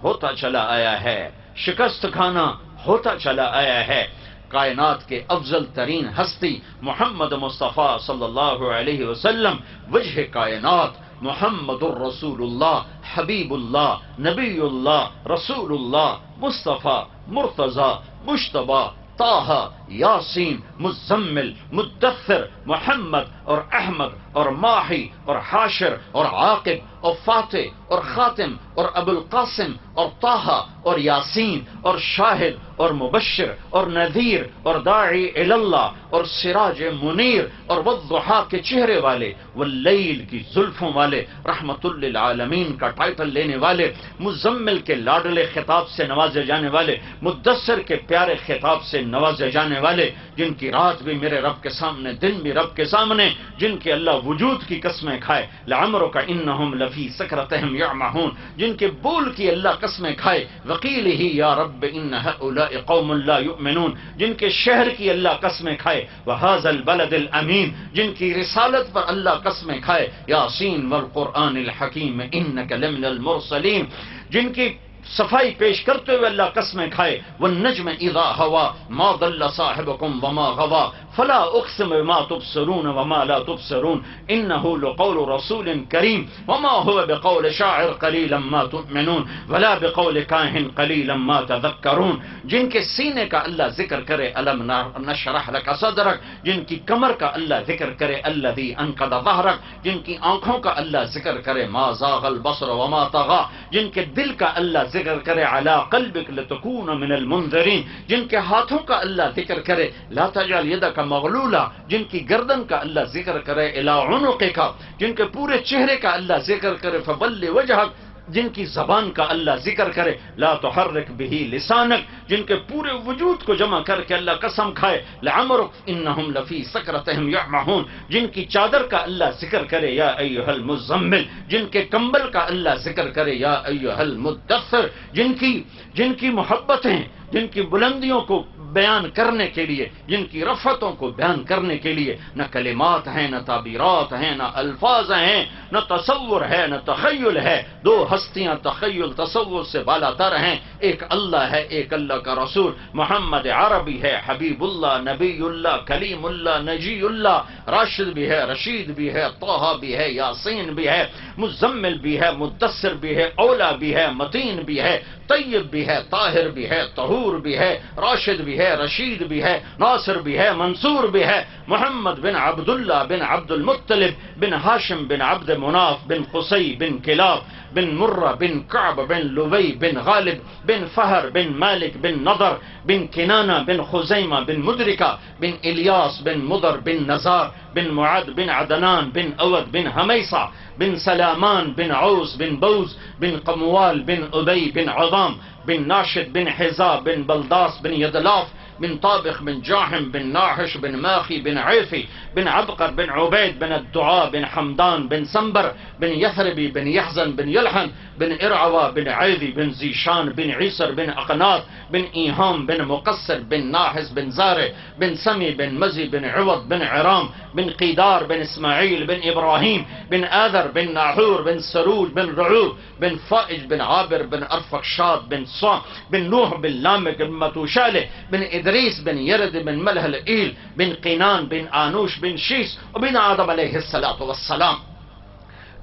ہوتا چلا آیا ہے، شکست کھانا ہوتا چلا آیا ہے. کائنات کے افضل ترین ہستی محمد مصطفیٰ صلی اللہ علیہ وسلم، وجہ کائنات محمد الرسول اللہ، حبیب اللہ، نبی اللہ، رسول اللہ، مصطفیٰ، مرتضی، مجتبی، طٰہٰ، یاسین، مزمل، مدثر، محمد اور احمد اور ماہی اور حاشر اور عاقب اور فاتح اور خاتم اور ابو القاسم اور طٰہٰ اور یاسین اور شاہد اور مبشر اور نذیر اور داعی اللہ اور سراج منیر اور والضحیٰ کے چہرے والے، واللیل کی زلفوں والے، رحمت للعالمین کا ٹائٹل لینے والے، مزمل کے لاڈلے خطاب سے نوازے جانے والے، مدثر کے پیارے خطاب سے نوازے جانے والے، جن کی رات بھی میرے رب کے سامنے، دن بھی رب کے سامنے، جن کے اللہ وجود کی قسمیں کھائے، لعمرک انہم لفی سکرتہم یعمہون، جن کے بول کی اللہ قسمیں کھائے، وقیل ہی یا رب ان ہؤلاء قوم لا یؤمنون، جن کے شہر کی اللہ قسمیں کھائے، وہذا البلد الامین، جن کی رسالت پر اللہ قسمیں کھائے، یاسین والقرآن الحکیم انک لمن المرسلین، جن کی صفائی پیش کرتے ہوئے اللہ قسمیں کھائے، والنجم اذا ہوا ما ضل صاحبکم وما غوا فلا اقسم بما تبصرون وما لا تبصرون انه لقول رسول کریم وما هو بقول شاعر قلیلا ما تؤمنون ولا بقول کاہن قلیلا ما تذکرون، جن کے سینے کا اللہ ذکر کرے الم نشرح لک صدرک، جن کی کمر کا اللہ ذکر کرے الذی انقض ظہرک، جن کی آنکھوں کا اللہ ذکر کرے ما زاغ البصر وما طغى، جن کے دل کا اللہ ذکر کرے علی قلبک لتکون من المنذرین، جن کے ہاتھوں کا اللہ ذکر کرے لا تجعل یدک مغلولہ، جن کی گردن کا اللہ ذکر کرے الی عنقک، جن کے پورے چہرے کا اللہ ذکر کرے فبل وجہک، جن کی زبان کا اللہ ذکر کرے لا تحرک بہ لسانک، جن کے پورے وجود کو جمع کر کے اللہ قسم کھائے لعمرک انہم لفی سکرتہم یعمہون، جن کی چادر کا اللہ ذکر کرے یا ایھا المزمل، جن کے کمبل کا اللہ ذکر کرے یا ایھا المدثر، جن کی محبتیں، جن کی بلندیوں کو بیان کرنے کے لیے، جن کی رفتوں کو بیان کرنے کے لیے نہ کلمات ہیں، نہ تعبیرات ہیں، نہ الفاظ ہیں، نہ تصور ہے، نہ تخیل ہے. دو ہستیاں تخیل تصور سے بالا تر ہیں، ایک اللہ ہے، ایک اللہ کا رسول محمد عربی ہے، حبیب اللہ، نبی اللہ، کلیم اللہ، نجی اللہ، راشد بھی ہے، رشید بھی ہے، طٰہٰ بھی ہے، یاسین بھی ہے، مزمل بھی ہے، مدثر بھی ہے، اولا بھی ہے، متین بھی ہے، طیب بھی ہے، طاہر بھی ہے، طہور بھی ہے، راشد بھی ہے، رشید بھی ہے، ناصر بھی ہے، منصور بھی ہے. محمد بن عبداللہ بن عبد المطلب بن ہاشم بن عبد مناف بن قصی بن کلاب بن مرہ بن کعب بن لبی بن غالب بن فہر بن مالک بن نضر بن کنانہ بن خزیمہ بن مدرکہ بن الیاس بن مضر بن نزار بن معد بن عدنان بن اود بن حمیصہ بن سلامان بن عوس بن بوز بن قموال بن ابی بن عظام بن ناشد بن حزاب بن بلداس بن یدلاف بن طابخ بن جاحم بن ناحش بن ماخی بن عیفی بن عبقر بن عبید بن الدعاء بن حمدان بن سنبر بن یثربی بن یحزن بن یلحن بن ارعوا بن عیدی بن زیشان بن عیسر بن اقناط بن ایہام بن مقصر بن ناحس بن زارع بن سمی بن مزی بن عوض بن عرام بن قیدار بن اسماعیل بن ابراہیم بن آذر بن ناحور بن سروج بن رعوب بن فائج بن عابر بن ارفقشاد بن صام بن نوح بن لامک بن متوشالح بن ادریس بن یرد بن ملح العیل بن قینان بن آنوش بن شیس وبن آدم علیہ السلام.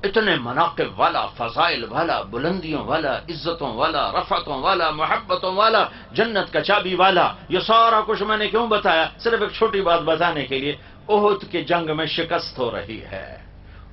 اتنے مناقب والا، فضائل والا، بلندیوں والا، عزتوں والا، رفعتوں والا، محبتوں والا، جنت کا چابی والا. یہ سارا کچھ میں نے کیوں بتایا؟ صرف ایک چھوٹی بات بتانے کے لیے. احد کی جنگ میں شکست ہو رہی ہے،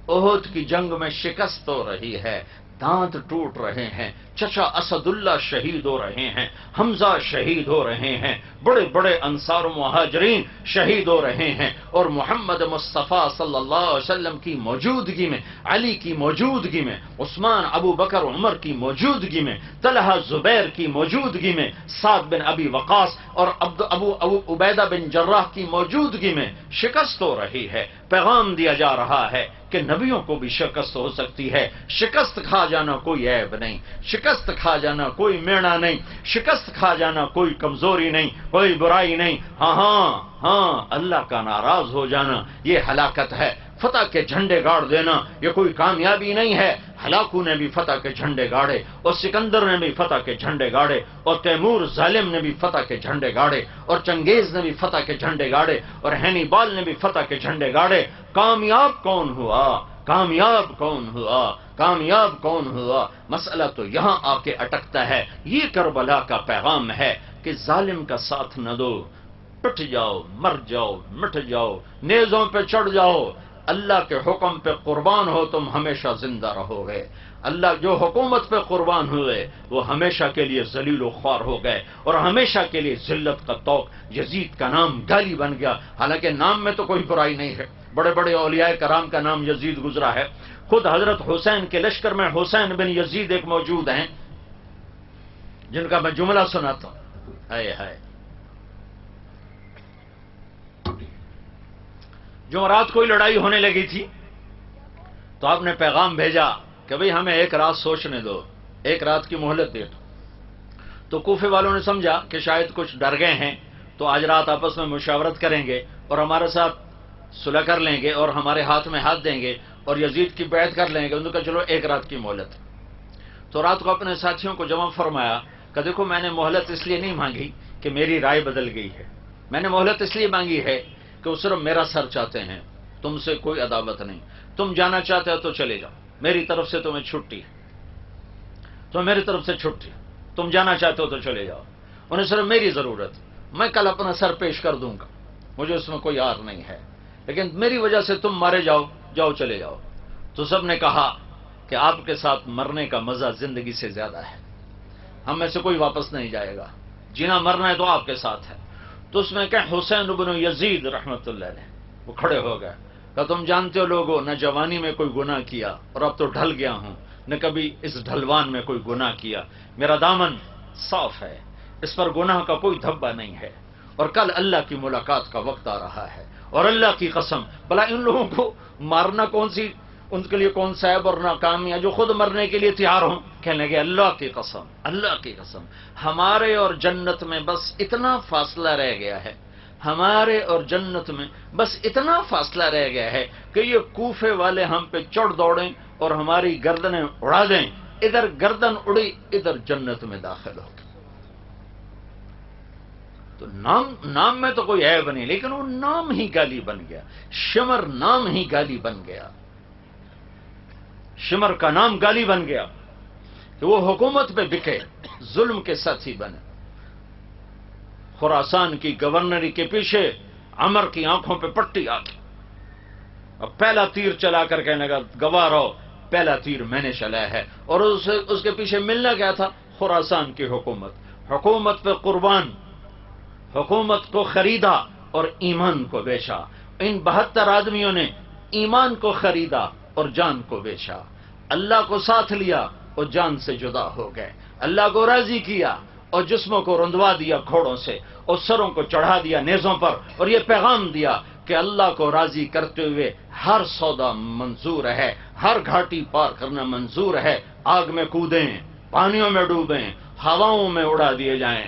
احد کی جنگ میں شکست ہو رہی ہے، دانت ٹوٹ رہے ہیں، چچا اسد اللہ شہید ہو رہے ہیں، حمزہ شہید ہو رہے ہیں، بڑے بڑے انصار و مہاجرین شہید ہو رہے ہیں، اور محمد مصطفیٰ صلی اللہ علیہ وسلم کی موجودگی میں، علی کی موجودگی میں، عثمان، ابو بکر، عمر کی موجودگی میں، طلحہ، زبیر کی موجودگی میں، سعد بن ابی وقاص اور ابو عبیدہ بن جراح کی موجودگی میں شکست ہو رہی ہے. پیغام دیا جا رہا ہے کہ نبیوں کو بھی شکست ہو سکتی ہے. شکست کھا جانا کوئی عیب نہیں، شکست کھا جانا کوئی میڑا نہیں، شکست کھا جانا کوئی کمزوری نہیں، کوئی برائی نہیں. ہاں اللہ کا ناراض ہو جانا یہ ہلاکت ہے. فتح کے جھنڈے گاڑ دینا یہ کوئی کامیابی نہیں ہے. ہلاکو نے بھی فتح کے جھنڈے گاڑے، اور سکندر نے بھی فتح کے جھنڈے گاڑے، اور تیمور ظالم نے بھی فتح کے جھنڈے گاڑے، اور چنگیز نے بھی فتح کے جھنڈے گاڑے، اور ہینیبال نے بھی فتح کے جھنڈے گاڑے. کامیاب کون ہوا؟ کامیاب کون ہوا؟ کامیاب کون ہوا؟ مسئلہ تو یہاں آ کے اٹکتا ہے. یہ کربلا کا پیغام ہے کہ ظالم کا ساتھ نہ دو، پٹ جاؤ، مر جاؤ، مٹ جاؤ، نیزوں پہ چڑھ جاؤ. اللہ کے حکم پہ قربان ہو تم ہمیشہ زندہ رہو گے. اللہ جو حکومت پہ قربان ہوئے وہ ہمیشہ کے لیے ذلیل و خوار ہو گئے، اور ہمیشہ کے لیے ذلت کا طوق. یزید کا نام گالی بن گیا، حالانکہ نام میں تو کوئی برائی نہیں ہے. بڑے بڑے اولیاء کرام کا نام یزید گزرا ہے. خود حضرت حسین کے لشکر میں حسین بن یزید ایک موجود ہیں جن کا میں جملہ سناتا ہوں. ہائے جو رات کوئی لڑائی ہونے لگی تھی تو آپ نے پیغام بھیجا کہ بھئی ہمیں ایک رات سوچنے دو، ایک رات کی مہلت دے دو. تو کوفے والوں نے سمجھا کہ شاید کچھ ڈر گئے ہیں تو آج رات آپس میں مشاورت کریں گے اور ہمارے ساتھ صلح کر لیں گے اور ہمارے ہاتھ میں ہاتھ دیں گے اور یزید کی بیعت کر لیں گے. انہوں نے کہا چلو ایک رات کی مہلت. تو رات کو اپنے ساتھیوں کو جمع فرمایا کہ دیکھو میں نے مہلت اس لیے نہیں مانگی کہ میری رائے بدل گئی ہے، میں نے مہلت اس لیے مانگی ہے کہ وہ صرف میرا سر چاہتے ہیں، تم سے کوئی عداوت نہیں. تم جانا چاہتے ہو تو چلے جاؤ، میری طرف سے تمہیں چھٹی ہے، تو میری طرف سے چھٹی. تم جانا چاہتے ہو تو چلے جاؤ، انہیں صرف میری ضرورت. میں کل اپنا سر پیش کر دوں گا، مجھے اس میں کوئی آر نہیں ہے، لیکن میری وجہ سے تم مارے جاؤ چلے جاؤ. تو سب نے کہا کہ آپ کے ساتھ مرنے کا مزہ زندگی سے زیادہ ہے، ہم میں سے کوئی واپس نہیں جائے گا، جینا مرنا ہے تو آپ کے ساتھ ہے. تو اس میں کہ حسین بن یزید رحمت اللہ علیہ وہ کھڑے ہو گئے کہ تم جانتے ہو لوگوں، نہ جوانی میں کوئی گناہ کیا اور اب تو ڈھل گیا ہوں، نہ کبھی اس ڈھلوان میں کوئی گناہ کیا. میرا دامن صاف ہے، اس پر گناہ کا کوئی دھبا نہیں ہے، اور کل اللہ کی ملاقات کا وقت آ رہا ہے. اور اللہ کی قسم، بھلا ان لوگوں کو مارنا ان کے لیے کون سا عیب اور ناکامی ہے جو خود مرنے کے لیے تیار ہوں. کہنے لگے اللہ کی قسم، اللہ کی قسم، ہمارے اور جنت میں بس اتنا فاصلہ رہ گیا ہے، ہمارے اور جنت میں بس اتنا فاصلہ رہ گیا ہے کہ یہ کوفے والے ہم پہ چڑھ دوڑیں اور ہماری گردنیں اڑا دیں. ادھر گردن اڑی، ادھر جنت میں داخل ہو. تو نام میں تو کوئی عیب نہیں، لیکن وہ نام ہی گالی بن گیا. شمر نام ہی گالی بن گیا، شمر کا نام گالی بن گیا کہ وہ حکومت پہ بکے، ظلم کے ساتھی بنے. خراسان کی گورنری کے پیچھے عمر کی آنکھوں پہ پٹی آ گئی. اب پہلا تیر چلا کر کہنے لگا گواہ رہو، پہلا تیر میں نے چلایا ہے. اور اس کے پیچھے ملنا کیا تھا؟ خراسان کی حکومت. حکومت پہ قربان، حکومت کو خریدا اور ایمان کو بیچا. ان 72 آدمیوں نے ایمان کو خریدا اور جان کو بیچا. اللہ کو ساتھ لیا اور جان سے جدا ہو گئے. اللہ کو راضی کیا اور جسموں کو رندوا دیا گھوڑوں سے، اور سروں کو چڑھا دیا نیزوں پر، اور یہ پیغام دیا کہ اللہ کو راضی کرتے ہوئے ہر سودا منظور ہے، ہر گھاٹی پار کرنا منظور ہے. آگ میں کودیں، پانیوں میں ڈوبیں، ہواؤں میں اڑا دیے جائیں،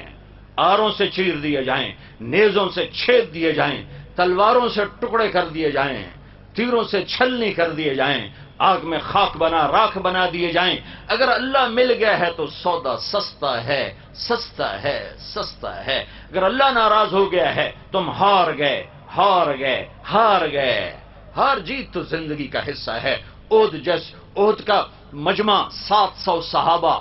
آروں سے چیر دیے جائیں، نیزوں سے چھید دیے جائیں، تلواروں سے ٹکڑے کر دیے جائیں، تیروں سے چھلنی کر دیے جائیں، آگ میں خاک راکھ بنا دیے جائیں. اگر اللہ مل گیا ہے تو سودا سستا ہے، سستا ہے، سستا ہے. اگر اللہ ناراض ہو گیا ہے تم ہار گئے، ہار گئے، ہار گئے. ہار جیت تو زندگی کا حصہ ہے. عہد کا مجمع 700 صحابہ،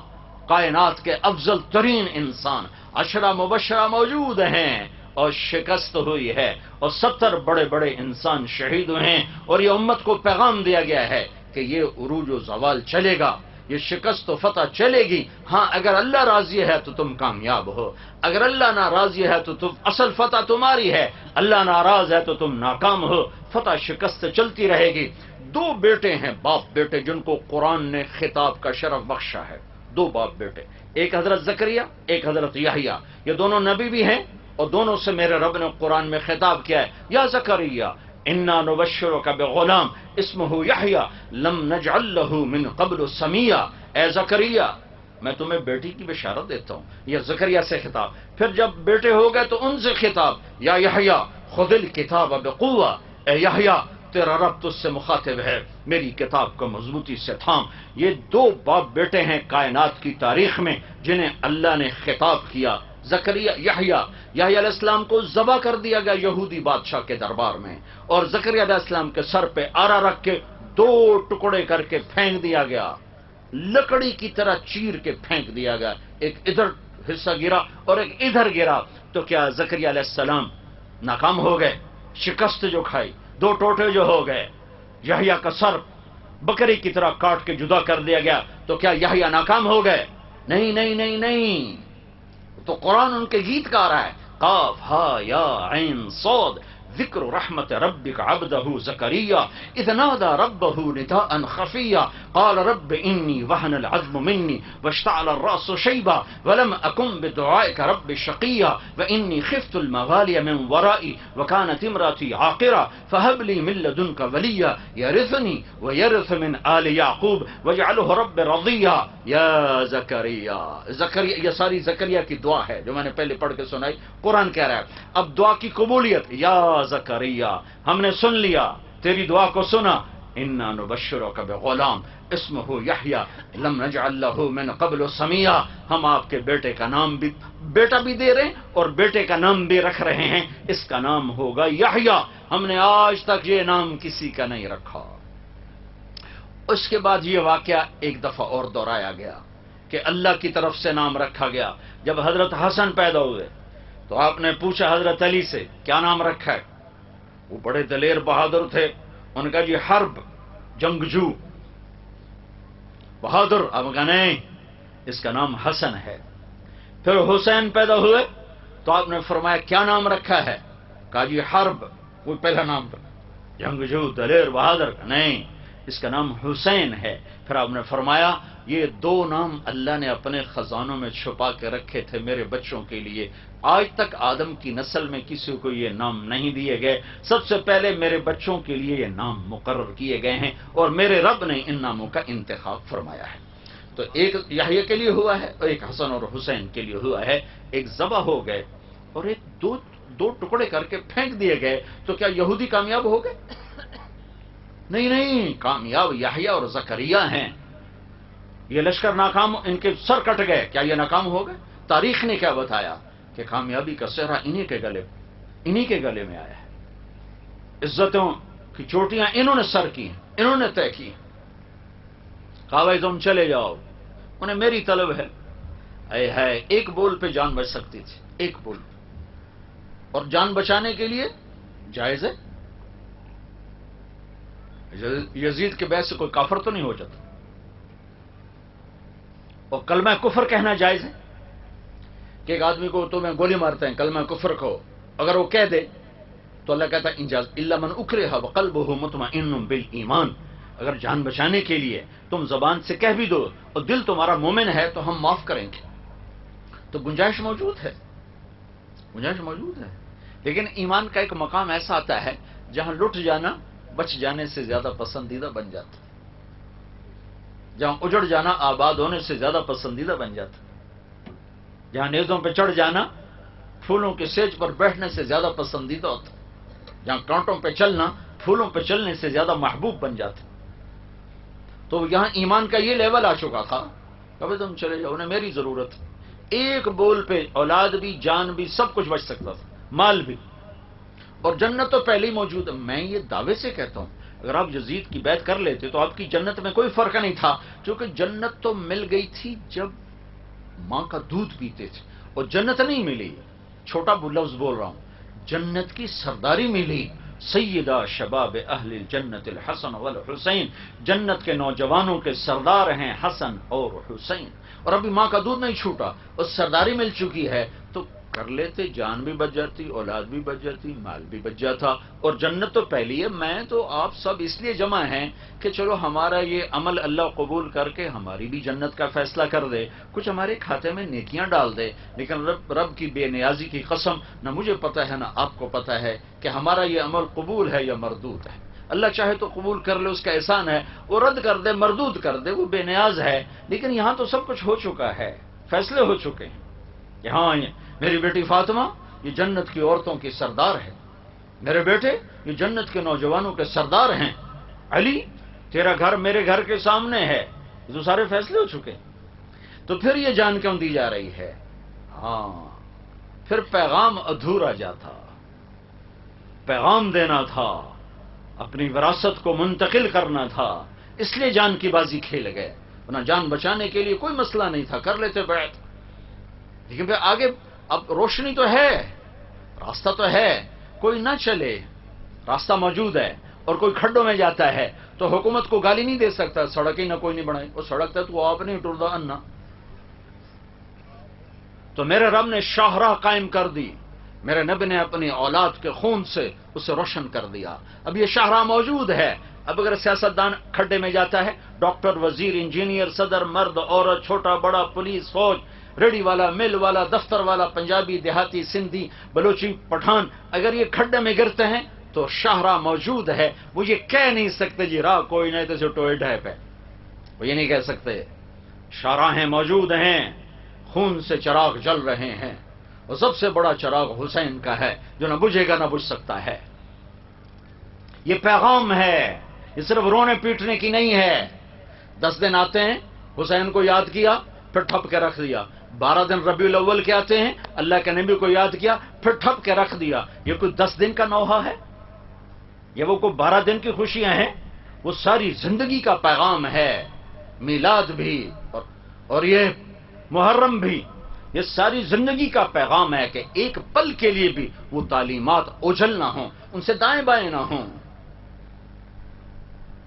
کائنات کے افضل ترین انسان 10 مبشرہ موجود ہیں، اور شکست ہوئی ہے، اور 70 بڑے بڑے انسان شہید ہوئے ہیں. اور یہ امت کو پیغام دیا گیا ہے کہ یہ عروج و زوال چلے گا، یہ شکست و فتح چلے گی. ہاں اگر اللہ راضی ہے تو تم کامیاب ہو، اگر اللہ ناراضی ہے تو تم اصل فتح تمہاری ہے، اللہ ناراض ہے تو تم ناکام ہو. فتح شکست چلتی رہے گی. 2 بیٹے ہیں، باپ بیٹے، جن کو قرآن نے خطاب کا شرف بخشا ہے. 2 باپ بیٹے، ایک حضرت زکریا، ایک حضرت یحییٰ. یہ دونوں نبی بھی ہیں، اور دونوں سے میرے رب نے قرآن میں خطاب کیا ہے. یا زکریا انا نبشرک بغلام اسمہ یحییٰ لم نجعل لہ من قبل سمیہ، اے زکریا میں تمہیں بیٹی کی بشارت دیتا ہوں. یہ زکریا سے خطاب. پھر جب بیٹے ہو گئے تو ان سے خطاب، یا یحییٰ خذ الکتاب بقوہ، اے یحییٰ تیرا رب تجھ سے مخاطب ہے، میری کتاب کو مضبوطی سے تھام. یہ دو باپ بیٹے ہیں کائنات کی تاریخ میں جنہیں اللہ نے خطاب کیا. زکریا یحییٰ علیہ السلام کو ذبح کر دیا گیا یہودی بادشاہ کے دربار میں، اور زکریا علیہ السلام کے سر پہ آرا رکھ کے دو ٹکڑے کر کے پھینک دیا گیا، لکڑی کی طرح چیر کے پھینک دیا گیا. ایک ادھر حصہ گرا اور ایک ادھر گرا. تو کیا زکریا علیہ السلام ناکام ہو گئے؟ شکست جو کھائی، دو ٹوٹے جو ہو گئے، یحییٰ کا سر بکری کی طرح کاٹ کے جدا کر دیا گیا، تو کیا یحییٰ ناکام ہو گئے؟ نہیں نہیں نہیں نہیں. تو قرآن ان کے گیت گا رہا ہے، قاف ہا یا عین صاد ذکر رحمت ربک عبدہ زکریا اذ نادى ربہ نداء خفیا قال رب انی وہن العظم منی واشتعل الراس شیبا ولم اکن بدعائک رب شقیا وانی خفت الموالي من ورائي وكانت امرأتي عاقرة فهب لي من لدنك وليا يرثني ويرث من آل يعقوب واجعله رب رضيا یا زکریا. زکریا یہ ساری زکریا کی دعا ہے جو میں نے پہلے پڑھ کے سنائی. قرآن کہہ رہا ہے اب دعا کی قبولیت. یا زکریا ہم نے سن لیا تیری دعا کو سنا. انا نبشرک بغلام اسمہ یحییٰ لم نجعل لہ من قبل سمیہ. ہم آپ کے بیٹے کا نام بھی بیٹا بھی دے رہے ہیں اور بیٹے کا نام بھی رکھ رہے ہیں. اس کا نام ہوگا یحییٰ. ہم نے آج تک یہ نام کسی کا نہیں رکھا. اس کے بعد یہ واقعہ ایک دفعہ اور دہرایا گیا کہ اللہ کی طرف سے نام رکھا گیا. جب حضرت حسن پیدا ہوئے تو آپ نے پوچھا حضرت علی سے کیا نام رکھا ہے؟ وہ بڑے دلیر بہادر تھے. ان کا جی حرب، جنگجو، بہادر. اب کہا نہیں اس کا نام حسن ہے. پھر حسین پیدا ہوئے تو آپ نے فرمایا کیا نام رکھا ہے؟ کہا جی حرب. وہ پہلا نام تھا، جنگجو دلیر بہادر. نہیں اس کا نام حسین ہے. پھر آپ نے فرمایا یہ دو نام اللہ نے اپنے خزانوں میں چھپا کے رکھے تھے میرے بچوں کے لیے. آج تک آدم کی نسل میں کسی کو یہ نام نہیں دیے گئے. سب سے پہلے میرے بچوں کے لیے یہ نام مقرر کیے گئے ہیں اور میرے رب نے ان ناموں کا انتخاب فرمایا ہے. تو ایک یحییٰ کے لیے ہوا ہے اور ایک حسن اور حسین کے لیے ہوا ہے. ایک ذبح ہو گئے اور ایک دو ٹکڑے کر کے پھینک دیے گئے. تو کیا یہودی کامیاب ہو گئے؟ نہیں نہیں، کامیاب یحییٰ اور زکریا ہیں. یہ لشکر ناکام، ان کے سر کٹ گئے، کیا یہ ناکام ہو گئے؟ تاریخ نے کیا بتایا کہ کامیابی کا سہرا انہی کے گلے میں آیا ہے. عزتوں کی چوٹیاں انہوں نے سر کی ہیں، انہوں نے طے کی. کہا بھائی تم چلے جاؤ، انہیں میری طلب ہے. اے ہے ایک بول پہ جان بچ سکتی تھی، ایک بول پہ. اور جان بچانے کے لیے جائز ہے. یزید کے بیعت سے کوئی کافر تو نہیں ہو جاتا. اور کلمہ کفر کہنا جائز ہے کہ ایک آدمی کو تمہیں گولی مارتے ہیں کلمہ کفر کو اگر وہ کہہ دے تو اللہ کہتا ہے انجاز الا من اکرہ وقلبہ مطمئن بالایمان. اگر جان بچانے کے لیے تم زبان سے کہہ بھی دو اور دل تمہارا مومن ہے تو ہم معاف کریں گے. تو گنجائش موجود ہے، گنجائش موجود ہے. لیکن ایمان کا ایک مقام ایسا آتا ہے جہاں لٹ جانا بچ جانے سے زیادہ پسندیدہ بن جاتا، جہاں اجڑ جانا آباد ہونے سے زیادہ پسندیدہ بن جاتا، جہاں نیزوں پہ چڑھ جانا پھولوں کے سیج پر بیٹھنے سے زیادہ پسندیدہ ہوتا، جہاں کانٹوں پہ چلنا پھولوں پہ چلنے سے زیادہ محبوب بن جاتا. تو یہاں ایمان کا یہ لیول آ چکا تھا کبھی تم چلے جاؤ، انہیں میری ضرورت. ایک بول پہ اولاد بھی، جان بھی، سب کچھ بچ سکتا تھا، مال بھی. اور جنت تو پہلے ہی موجود ہے. میں یہ دعوے سے کہتا ہوں اگر آپ یزید کی بیعت کر لیتے تو آپ کی جنت میں کوئی فرق نہیں تھا، کیونکہ جنت تو مل گئی تھی جب ماں کا دودھ پیتے تھے. اور جنت نہیں ملی، چھوٹا لفظ بول رہا ہوں، جنت کی سرداری ملی. سیدہ شباب اہل الجنت الحسن والحسین. جنت کے نوجوانوں کے سردار ہیں حسن اور حسین. اور ابھی ماں کا دودھ نہیں چھوٹا اور سرداری مل چکی ہے تو کر لیتے جان بھی بچ جاتی، اولاد بھی بچ جاتی، مال بھی بچ جاتا، اور جنت تو پہلی ہے۔ میں تو آپ سب اس لیے جمع ہیں کہ چلو ہمارا یہ عمل اللہ قبول کر کے ہماری بھی جنت کا فیصلہ کر دے، کچھ ہمارے کھاتے میں نیکیاں ڈال دے۔ لیکن رب کی بے نیازی کی قسم، نہ مجھے پتہ ہے نہ آپ کو پتہ ہے کہ ہمارا یہ عمل قبول ہے یا مردود ہے۔ اللہ چاہے تو قبول کر لے، اس کا احسان ہے، وہ رد کر دے، مردود کر دے، وہ بے نیاز ہے۔ لیکن یہاں تو سب کچھ ہو چکا ہے، فیصلے ہو چکے ہیں کہ ہاں میری بیٹی فاطمہ یہ جنت کی عورتوں کی سردار ہے، میرے بیٹے یہ جنت کے نوجوانوں کے سردار ہیں، علی تیرا گھر میرے گھر کے سامنے ہے۔ یہ تو سارے فیصلے ہو چکے ہیں۔ تو پھر یہ جان کیوں دی جا رہی ہے؟ ہاں، پھر پیغام ادھورا جاتا، پیغام دینا تھا، اپنی وراثت کو منتقل کرنا تھا، اس لیے جان کی بازی کھیل گئے، ورنہ جان بچانے کے لیے کوئی مسئلہ نہیں تھا، کر لیتے بیعت۔ لیکن پھر آگے اب روشنی تو ہے، راستہ تو ہے، کوئی نہ چلے، راستہ موجود ہے اور کوئی کھڈوں میں جاتا ہے تو حکومت کو گالی نہیں دے سکتا، سڑک ہی نہ کوئی نہیں بنائی، وہ سڑک تھا تو آپ نے ٹردا انا۔ تو میرے رب نے شاہراہ قائم کر دی، میرے نبی نے اپنی اولاد کے خون سے اسے روشن کر دیا۔ اب یہ شاہراہ موجود ہے۔ اب اگر سیاستدان کھڈے میں جاتا ہے، ڈاکٹر، وزیر، انجینئر، صدر، مرد، عورت، چھوٹا بڑا، پولیس، فوج، ریڑی والا، مل والا، دفتر والا، پنجابی، دیہاتی، سندھی، بلوچی، پٹھان، اگر یہ کھڈے میں گرتے ہیں تو شاہراہ موجود ہے۔ وہ یہ کہہ نہیں سکتے جی راہ کوئی نہیں تو ٹوئے ڈھائے پہ، وہ یہ نہیں کہہ سکتے۔ شاہراہیں موجود ہیں، خون سے چراغ جل رہے ہیں، اور سب سے بڑا چراغ حسین کا ہے جو نہ بجھے گا نہ بجھ سکتا ہے۔ یہ پیغام ہے، یہ صرف رونے پیٹنے کی نہیں ہے۔ 10 دن آتے ہیں، حسین کو یاد کیا پھر ٹھپ کے رکھ دیا۔ 12 دن ربیع الاول کے آتے ہیں، اللہ کے نبی کو یاد کیا پھر ٹھپ کے رکھ دیا۔ یہ کوئی 10 دن کا نوحہ ہے؟ یہ وہ کوئی 12 دن کی خوشیاں ہیں؟ وہ ساری زندگی کا پیغام ہے۔ میلاد بھی اور یہ محرم بھی، یہ ساری زندگی کا پیغام ہے کہ ایک پل کے لیے بھی وہ تعلیمات اوجھل نہ ہوں، ان سے دائیں بائیں نہ ہوں۔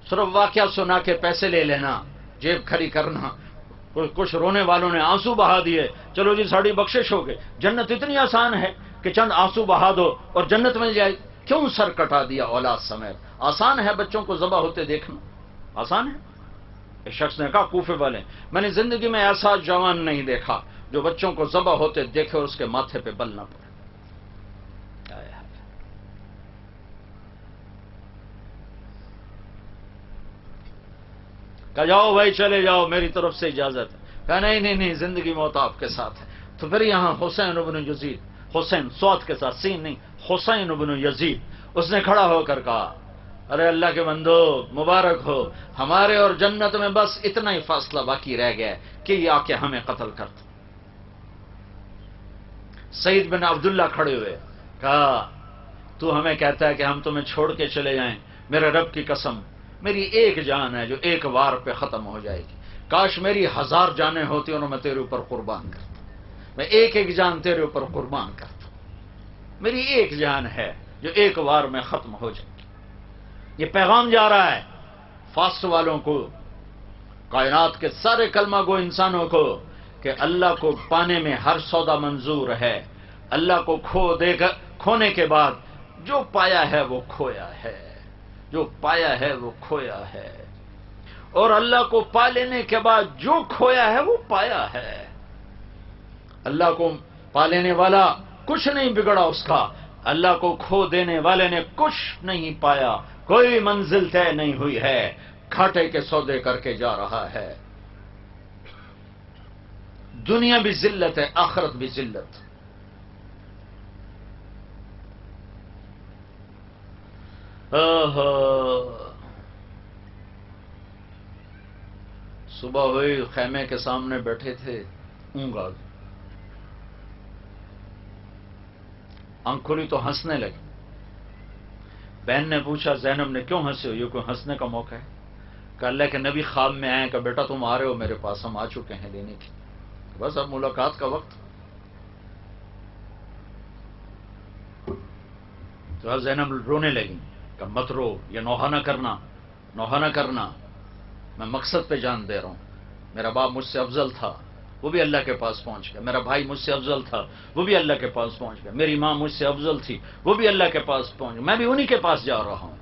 صرف واقعہ سنا کے پیسے لے لینا، جیب کھری کرنا۔ کچھ رونے والوں نے آنسو بہا دیے، چلو جی ساڑی بخشش ہو گئے۔ جنت اتنی آسان ہے کہ چند آنسو بہا دو اور جنت مل جائے۔ کیوں سر کٹا دیا اولاد سمیت؟ آسان ہے بچوں کو ذبح ہوتے دیکھنا، آسان ہے۔ ایک شخص نے کہا کوفے والے، میں نے زندگی میں ایسا جوان نہیں دیکھا جو بچوں کو ذبح ہوتے دیکھے اور اس کے ماتھے پہ بل نہ پڑے۔ کہا جاؤ بھائی چلے جاؤ، میری طرف سے اجازت ہے۔ کہا نہیں، زندگی موت آپ کے ساتھ ہے۔ تو پھر یہاں حسین بن یزید، حسین سواد کے ساتھ سین نہیں، حسین بن یزید، اس نے کھڑا ہو کر کہا ارے اللہ کے بندو مبارک ہو، ہمارے اور جنت میں بس اتنا ہی فاصلہ باقی رہ گیا ہے کہ یہ آ کے ہمیں قتل کر دو۔ سعید بن عبداللہ کھڑے ہوئے، کہا تو ہمیں کہتا ہے کہ ہم تمہیں چھوڑ کے چلے جائیں، میرے رب کی قسم میری ایک جان ہے جو ایک وار پہ ختم ہو جائے گی، کاش میری 1000 جانیں ہوتی اور میں تیرے اوپر قربان کرتا، میں ایک جان تیرے اوپر قربان کرتا، میری ایک جان ہے جو ایک وار میں ختم ہو جائے گی۔ یہ پیغام جا رہا ہے فاسٹ والوں کو، کائنات کے سارے کلمہ گو انسانوں کو، کہ اللہ کو پانے میں ہر سودا منظور ہے، اللہ کو کھونے کے بعد جو پایا ہے وہ کھویا ہے، جو پایا ہے وہ کھویا ہے، اور اللہ کو پا لینے کے بعد جو کھویا ہے وہ پایا ہے۔ اللہ کو پا لینے والا کچھ نہیں بگڑا اس کا، اللہ کو کھو دینے والے نے کچھ نہیں پایا، کوئی منزل طے نہیں ہوئی ہے، گھاٹے کے سودے کر کے جا رہا ہے۔ دنیا بھی ذلت ہے، آخرت بھی ذلت۔ صبح ہوئی، خیمے کے سامنے بیٹھے تھے، اونگ آ گئی، آنکھ کھلی تو ہنسنے لگے۔ بہن نے پوچھا زینب نے کیوں ہنسے ہو، یہ کوئی ہنسنے کا موقع ہے؟ کہ اللہ کے نبی خواب میں آئے کہ بیٹا تم آ رہے ہو میرے پاس، ہم آ چکے ہیں لینے کی، بس اب ملاقات کا وقت۔ تو زینب رونے لگی کہ مت رو، یہ نوحہ نہ کرنا، نوحہ نہ کرنا، میں مقصد پہ جان دے رہا ہوں، میرا باپ مجھ سے افضل تھا، وہ بھی اللہ کے پاس پہنچ گیا. میرا بھائی مجھ سے افضل تھا، وہ بھی اللہ کے پاس پہنچ گیا. میری ماں مجھ سے افضل تھی، وہ بھی اللہ کے پاس پہنچ گیا. میں بھی انہی کے پاس جا رہا ہوں.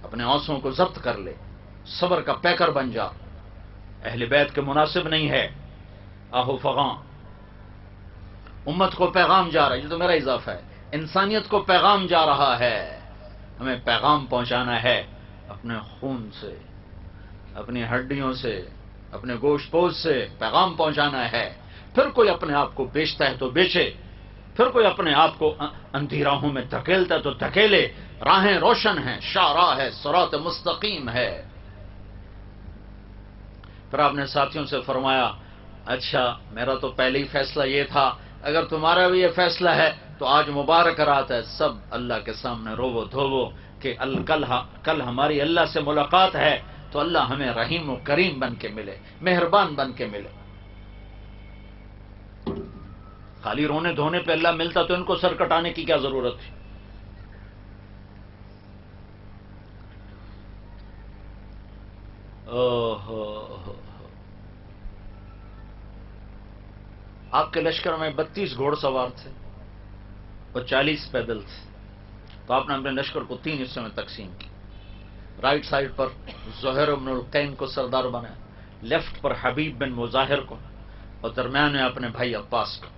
اپنے آنسوؤں کو ضبط کر لے، صبر کا پیکر بن جا. اہل بیت کے مناسب نہیں ہے آہو فغاں. امت کو پیغام جا رہا ہے، یہ تو میرا اضافہ ہے، انسانیت کو پیغام جا رہا ہے. ہمیں پیغام پہنچانا ہے اپنے خون سے، اپنی ہڈیوں سے، اپنے گوشت پوش سے پیغام پہنچانا ہے. پھر کوئی اپنے آپ کو بیچتا ہے تو بیچے، پھر کوئی اپنے آپ کو اندھی راہوں میں دھکیلتا ہے تو دھکیلے. راہیں روشن ہیں، شاہراہ ہے، صراط مستقیم ہے. پھر آپ نے ساتھیوں سے فرمایا اچھا میرا تو پہلے ہی فیصلہ یہ تھا، اگر تمہارا بھی یہ فیصلہ ہے تو آج مبارک رات ہے، سب اللہ کے سامنے روو دھوو کہ کل ہماری اللہ سے ملاقات ہے تو اللہ ہمیں رحیم و کریم بن کے ملے، مہربان بن کے ملے. خالی رونے دھونے پہ اللہ ملتا تو ان کو سر کٹانے کی کیا ضرورت تھی؟ آپ کے لشکر میں 32 گھوڑ سوار تھے اور 40 پیدل تھے. تو آپ نے اپنے لشکر کو 3 حصوں میں تقسیم کی. رائٹ سائڈ پر زہیر بن القین کو سردار بنایا، لیفٹ پر حبیب بن مظاہر کو، اور درمیان میں اپنے بھائی عباس کو،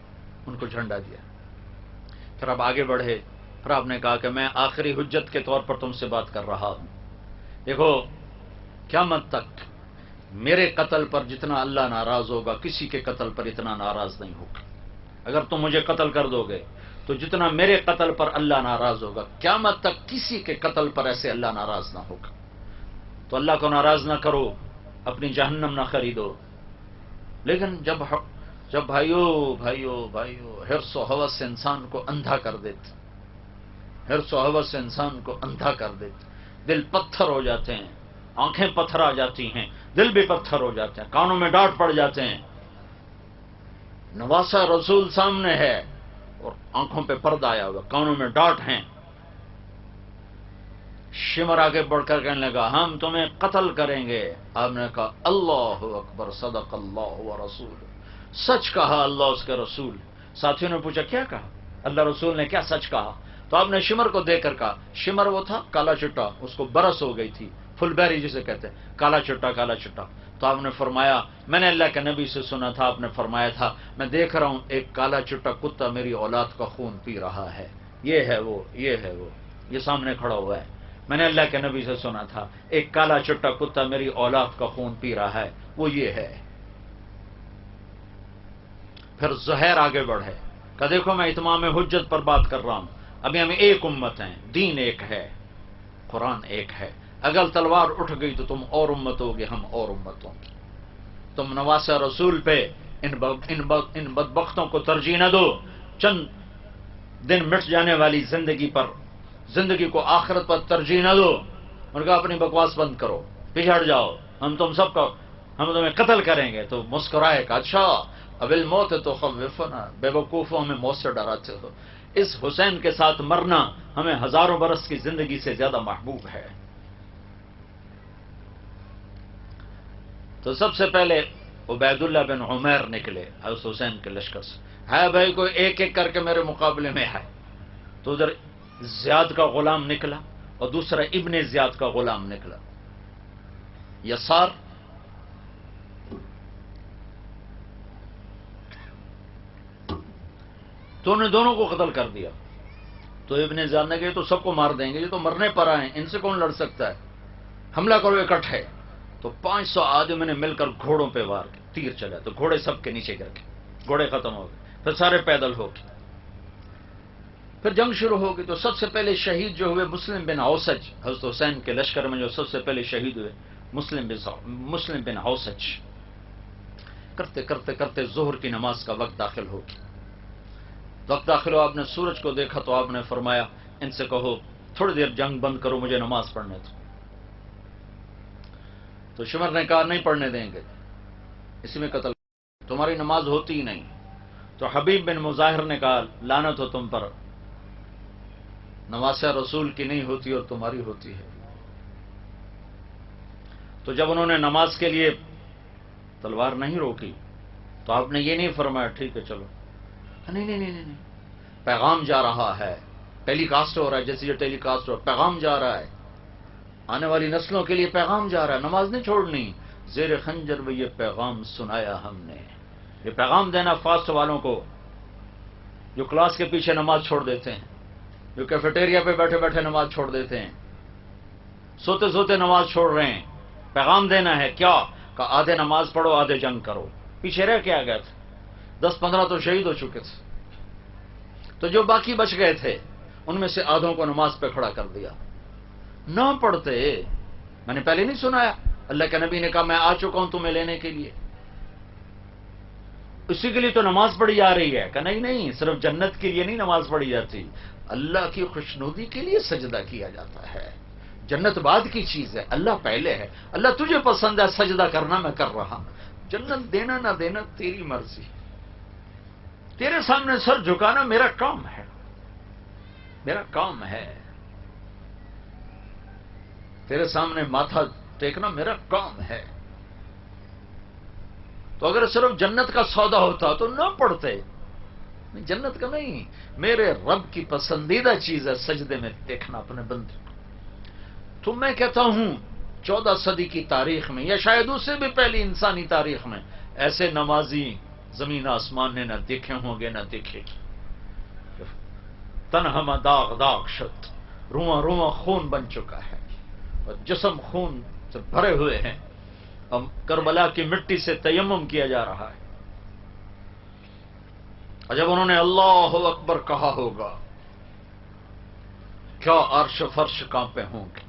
ان کو جھنڈا دیا. پھر آپ آگے بڑھے. پھر آپ نے کہا کہ میں آخری حجت کے طور پر تم سے بات کر رہا ہوں. دیکھو قیامت تک میرے قتل پر جتنا اللہ ناراض ہوگا کسی کے قتل پر اتنا ناراض نہیں ہوگا. اگر تم مجھے قتل کر دو گے تو جتنا میرے قتل پر اللہ ناراض ہوگا قیامت تک کسی کے قتل پر ایسے اللہ ناراض نہ ہوگا. تو اللہ کو ناراض نہ کرو، اپنی جہنم نہ خریدو. لیکن جب بھائیو حرص و حوث سے انسان کو اندھا کر دیتے، حرص و حوث سے انسان کو اندھا کر دیتے، دل پتھر ہو جاتے ہیں، آنکھیں پتھر آ جاتی ہیں، دل بھی پتھر ہو جاتے ہیں، کانوں میں ڈانٹ پڑ جاتے ہیں. نواسہ رسول سامنے ہے اور آنکھوں پہ پردہ آیا ہوا، کانوں میں ڈانٹ ہیں. شمر آگے بڑھ کر کہنے لگا ہم تمہیں قتل کریں گے. آپ نے کہا اللہ اکبر، صدق اللہ و رسول، سچ کہا اللہ اس کے رسول. ساتھیوں نے پوچھا کیا کہا؟ اللہ رسول نے کیا سچ کہا؟ تو آپ نے شمر کو دیکھ کر کہا، شمر وہ تھا کالا چٹا، اس کو برس ہو گئی تھی، فل بیری جسے کہتے ہیں، کالا چٹا کالا چٹا. تو آپ نے فرمایا میں نے اللہ کے نبی سے سنا تھا، آپ نے فرمایا تھا میں دیکھ رہا ہوں ایک کالا چٹا کتا میری اولاد کا خون پی رہا ہے، یہ ہے وہ، یہ ہے وہ، یہ سامنے کھڑا ہوا ہے. میں نے اللہ کے نبی سے سنا تھا ایک کالا چٹا کتا میری اولاد کا خون پی رہا ہے، وہ یہ ہے. پھر زہیر آگے بڑھے کہ دیکھو میں اتمام حجت پر بات کر رہا ہوں، ابھی ہمیں ایک امت ہیں، دین ایک ہے، قرآن ایک ہے. اگر تلوار اٹھ گئی تو تم اور امت ہوگے، ہم اور امت ہوں گے. تم نواسہ رسول پہ ان بدبختوں کو ترجیح نہ دو، چند دن مٹ جانے والی زندگی پر، زندگی کو آخرت پر ترجیح نہ دو. ان کا اپنی بکواس بند کرو، پیچھے ہٹ جاؤ، ہم تمہیں قتل کریں گے. تو مسکرائے کہ اچھا اب الموت تو خوفنا، بے وقوفوں ہمیں موت سے ڈراتے ہو. اس حسین کے ساتھ مرنا ہمیں ہزاروں برس کی زندگی سے زیادہ محبوب ہے. تو سب سے پہلے عبید اللہ بن عمیر نکلے حضرت حسین کے لشکر سے. ہے بھائی کوئی ایک ایک کر کے میرے مقابلے میں ہے. تو ادھر زیاد کا غلام نکلا اور دوسرا ابن زیاد کا غلام نکلا، یسار. تو انہوں نے دونوں کو قتل کر دیا. تو ابن زیاد نے کہا تو سب کو مار دیں گے، یہ تو مرنے پر آئے ہیں، ان سے کون لڑ سکتا ہے، حملہ کرو اکٹھے. تو 500 آدمی نے مل کر گھوڑوں پہ وار کے تیر چلا، تو گھوڑے سب کے نیچے گر گئے، گھوڑے ختم ہو گئے. پھر سارے پیدل ہو گئے. پھر جنگ شروع ہو گئی. تو سب سے پہلے شہید جو ہوئے مسلم بن اوسج، حضرت حسین کے لشکر میں جو سب سے پہلے شہید ہوئے مسلم بن اوسج. کرتے کرتے کرتے ظہر کی نماز کا وقت داخل ہو گیا. وقت داخل ہو، آپ نے سورج کو دیکھا تو آپ نے فرمایا ان سے کہو تھوڑی دیر جنگ بند کرو، مجھے نماز پڑھنے دو. تو شمر نے کہا نہیں پڑھنے دیں گے، اسی میں قتل، تمہاری نماز ہوتی ہی نہیں. تو حبیب بن مظاہر نے کہا لعنت ہو تم پر، نواسہ رسول کی نہیں ہوتی اور تمہاری ہوتی ہے. تو جب انہوں نے نماز کے لیے تلوار نہیں روکی تو آپ نے یہ نہیں فرمایا ٹھیک ہے چلو، نہیں نہیں نہیں نہیں، پیغام جا رہا ہے، ٹیلی کاسٹ ہو رہا ہے، جیسے یہ ٹیلی کاسٹ ہو رہا ہے، پیغام جا رہا ہے، آنے والی نسلوں کے لیے پیغام جا رہا ہے، نماز نہیں چھوڑنی، زیر خنجر میں یہ پیغام سنایا ہم نے۔ یہ پیغام دینا فاسٹ والوں کو جو کلاس کے پیچھے نماز چھوڑ دیتے ہیں، جو کیفیٹیریا پہ بیٹھے بیٹھے نماز چھوڑ دیتے ہیں، سوتے سوتے نماز چھوڑ رہے ہیں۔ پیغام دینا ہے کیا کہ آدھے نماز پڑھو آدھے جنگ کرو، پیچھے رہ کے آ گئے تھے، 10-15 تو شہید ہو چکے تھے، تو جو باقی بچ گئے تھے ان میں سے آدھوں کو نماز پہ کھڑا کر دیا۔ نہ پڑھتے، میں نے پہلے نہیں سنایا اللہ کے نبی نے کہا میں آ چکا ہوں تمہیں لینے کے لیے، اسی کے لیے تو نماز پڑھی جا رہی ہے کہ نہیں نہیں، صرف جنت کے لیے نہیں نماز پڑھی جاتی، اللہ کی خوشنودی کے لیے سجدہ کیا جاتا ہے۔ جنت بعد کی چیز ہے، اللہ پہلے ہے۔ اللہ تجھے پسند ہے سجدہ کرنا، میں کر رہا، جنت دینا نہ دینا تیری مرضی، تیرے سامنے سر جھکانا میرا کام ہے، میرا کام ہے، تیرے سامنے ماتھا ٹیکنا میرا کام ہے۔ تو اگر صرف جنت کا سودا ہوتا تو نہ پڑھتے، جنت کا نہیں، میرے رب کی پسندیدہ چیز ہے سجدے میں دیکھنا اپنے بندے۔ تو میں کہتا ہوں 14 صدی کی تاریخ میں یا شاید اس سے بھی پہلی انسانی تاریخ میں ایسے نمازی زمین آسمان نے نہ دیکھے ہوں گے نہ دیکھے گی۔ تنہم داغ داغ شد، رواں رواں خون بن چکا ہے اور جسم خون سے بھرے ہوئے ہیں، اب کربلا کی مٹی سے تیمم کیا جا رہا ہے۔ اور جب انہوں نے اللہ اکبر کہا ہوگا کیا عرش فرش کانپے ہوں گے،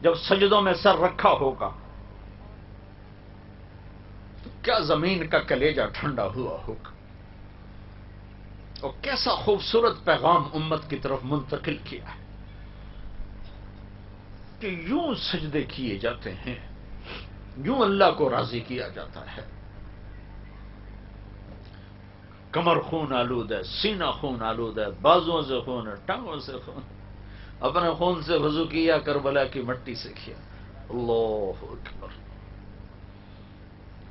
جب سجدوں میں سر رکھا ہوگا تو کیا زمین کا کلیجہ ٹھنڈا ہوا ہوگا، اور کیسا خوبصورت پیغام امت کی طرف منتقل کیا ہے کہ یوں سجدے کیے جاتے ہیں، یوں اللہ کو راضی کیا جاتا ہے۔ کمر خون آلود ہے، سینہ خون آلود ہے، بازوؤں سے خون ہے، ٹانگوں سے خون، اپنے خون سے وضو کیا، کربلا کی مٹی سے کیا۔ اللہ اکبر،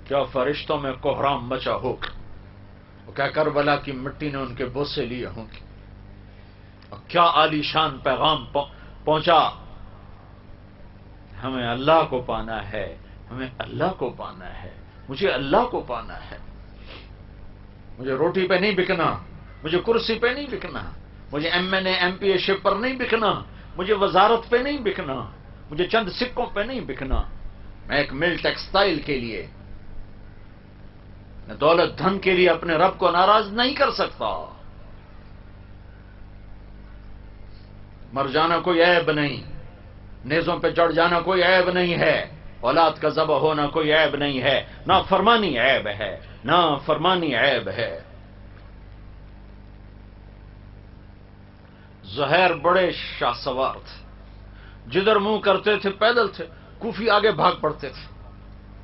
کیا فرشتوں میں کوہرام مچا ہوگا، اور کیا کربلا کی مٹی نے ان کے بوسے لیے ہوں گے، اور کیا عالی شان پیغام پہنچا، ہمیں اللہ کو پانا ہے، ہمیں اللہ کو پانا ہے، مجھے اللہ کو پانا ہے، مجھے روٹی پہ نہیں بکنا، مجھے کرسی پہ نہیں بکنا، مجھے MNA MPA شپ پر نہیں بکنا، مجھے وزارت پہ نہیں بکنا، مجھے چند سکوں پہ نہیں بکنا، میں ایک مل ٹیکسٹائل کے لیے، میں دولت دھن کے لیے اپنے رب کو ناراض نہیں کر سکتا۔ مر جانا کوئی عیب نہیں، نیزوں پہ چڑھ جانا کوئی عیب نہیں ہے، اولاد کا ذبح ہونا کوئی عیب نہیں ہے، نہ فرمانی عیب ہے، نہ فرمانی عیب ہے۔ زہیر بڑے شاہ سوار تھے، جدھر منہ کرتے تھے پیدل تھے، کوفی آگے بھاگ پڑتے تھے،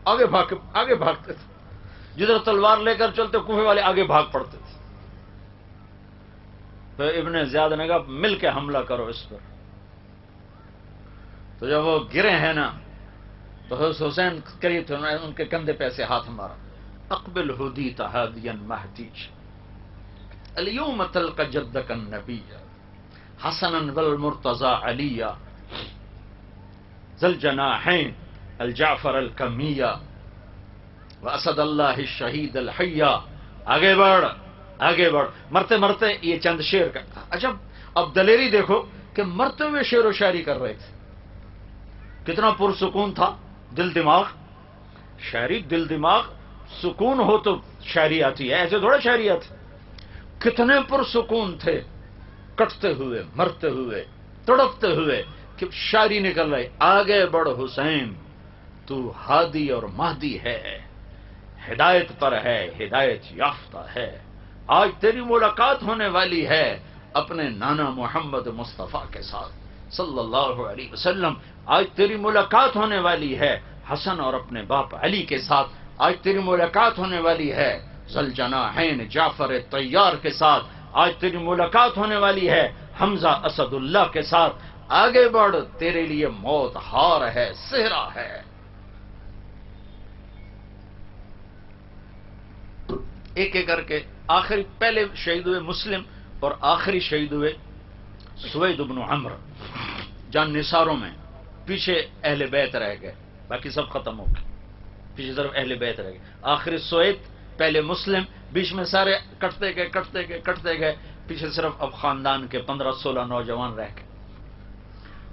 آگے بھاگتے تھے، جدھر تلوار لے کر چلتے کوفے والے آگے بھاگ پڑتے تھے۔ تو ابن زیاد نے کہا مل کے حملہ کرو اس پر۔ تو جب وہ گرے ہیں نا تو حسین قریب تھے، انہوں نے ان کے کندھے پہ سے ہاتھ مارا، اقبل ہدیت ہادیا مہدیج الیوم تلقى جدك النبی حسنا والمرتضى علیہ ذا الجناحین الجعفر الکمیہ واسد اللہ الشہید الحیہ۔ آگے بڑھ، مرتے مرتے یہ چند شعر کا۔ اچھا اب دلیری دیکھو کہ مرتے ہوئے شعر و شاعری کر رہے تھے، کتنا پرسکون تھا دل دماغ، شاعری دل دماغ سکون ہو تو شاعری آتی ہے، ایسے تھوڑا شاعری آتی۔ کتنے پرسکون تھے، کٹتے ہوئے، مرتے ہوئے، تڑپتے ہوئے کہ شاعری نکل رہی، آگے بڑھ حسین تو ہادی اور مہدی ہے، ہدایت پر ہے، ہدایت یافتہ ہے، آج تیری ملاقات ہونے والی ہے اپنے نانا محمد مصطفیٰ کے ساتھ صلی اللہ علیہ وسلم، آج تیری ملاقات ہونے والی ہے حسن اور اپنے باپ علی کے ساتھ، آج تیری ملاقات ہونے والی ہے ذوالجناحین جعفر طیار کے ساتھ، آج تیری ملاقات ہونے والی ہے حمزہ اسد اللہ کے ساتھ، آگے بڑھ تیرے لیے موت ہار ہے، صحرا ہے۔ ایک ایک کر کے آخری پہلے شہید ہوئے مسلم اور آخری شہید ہوئے سوید بن عمر جان نثاروں میں. پیچھے اہل بیت رہ گئے، باقی سب ختم ہو گئے، پیچھے صرف اہل بیت رہ گئے. آخری سوید، پہلے مسلم، بیچ میں سارے کٹتے گئے. پیچھے صرف اب خاندان کے 15-16 نوجوان رہ گئے.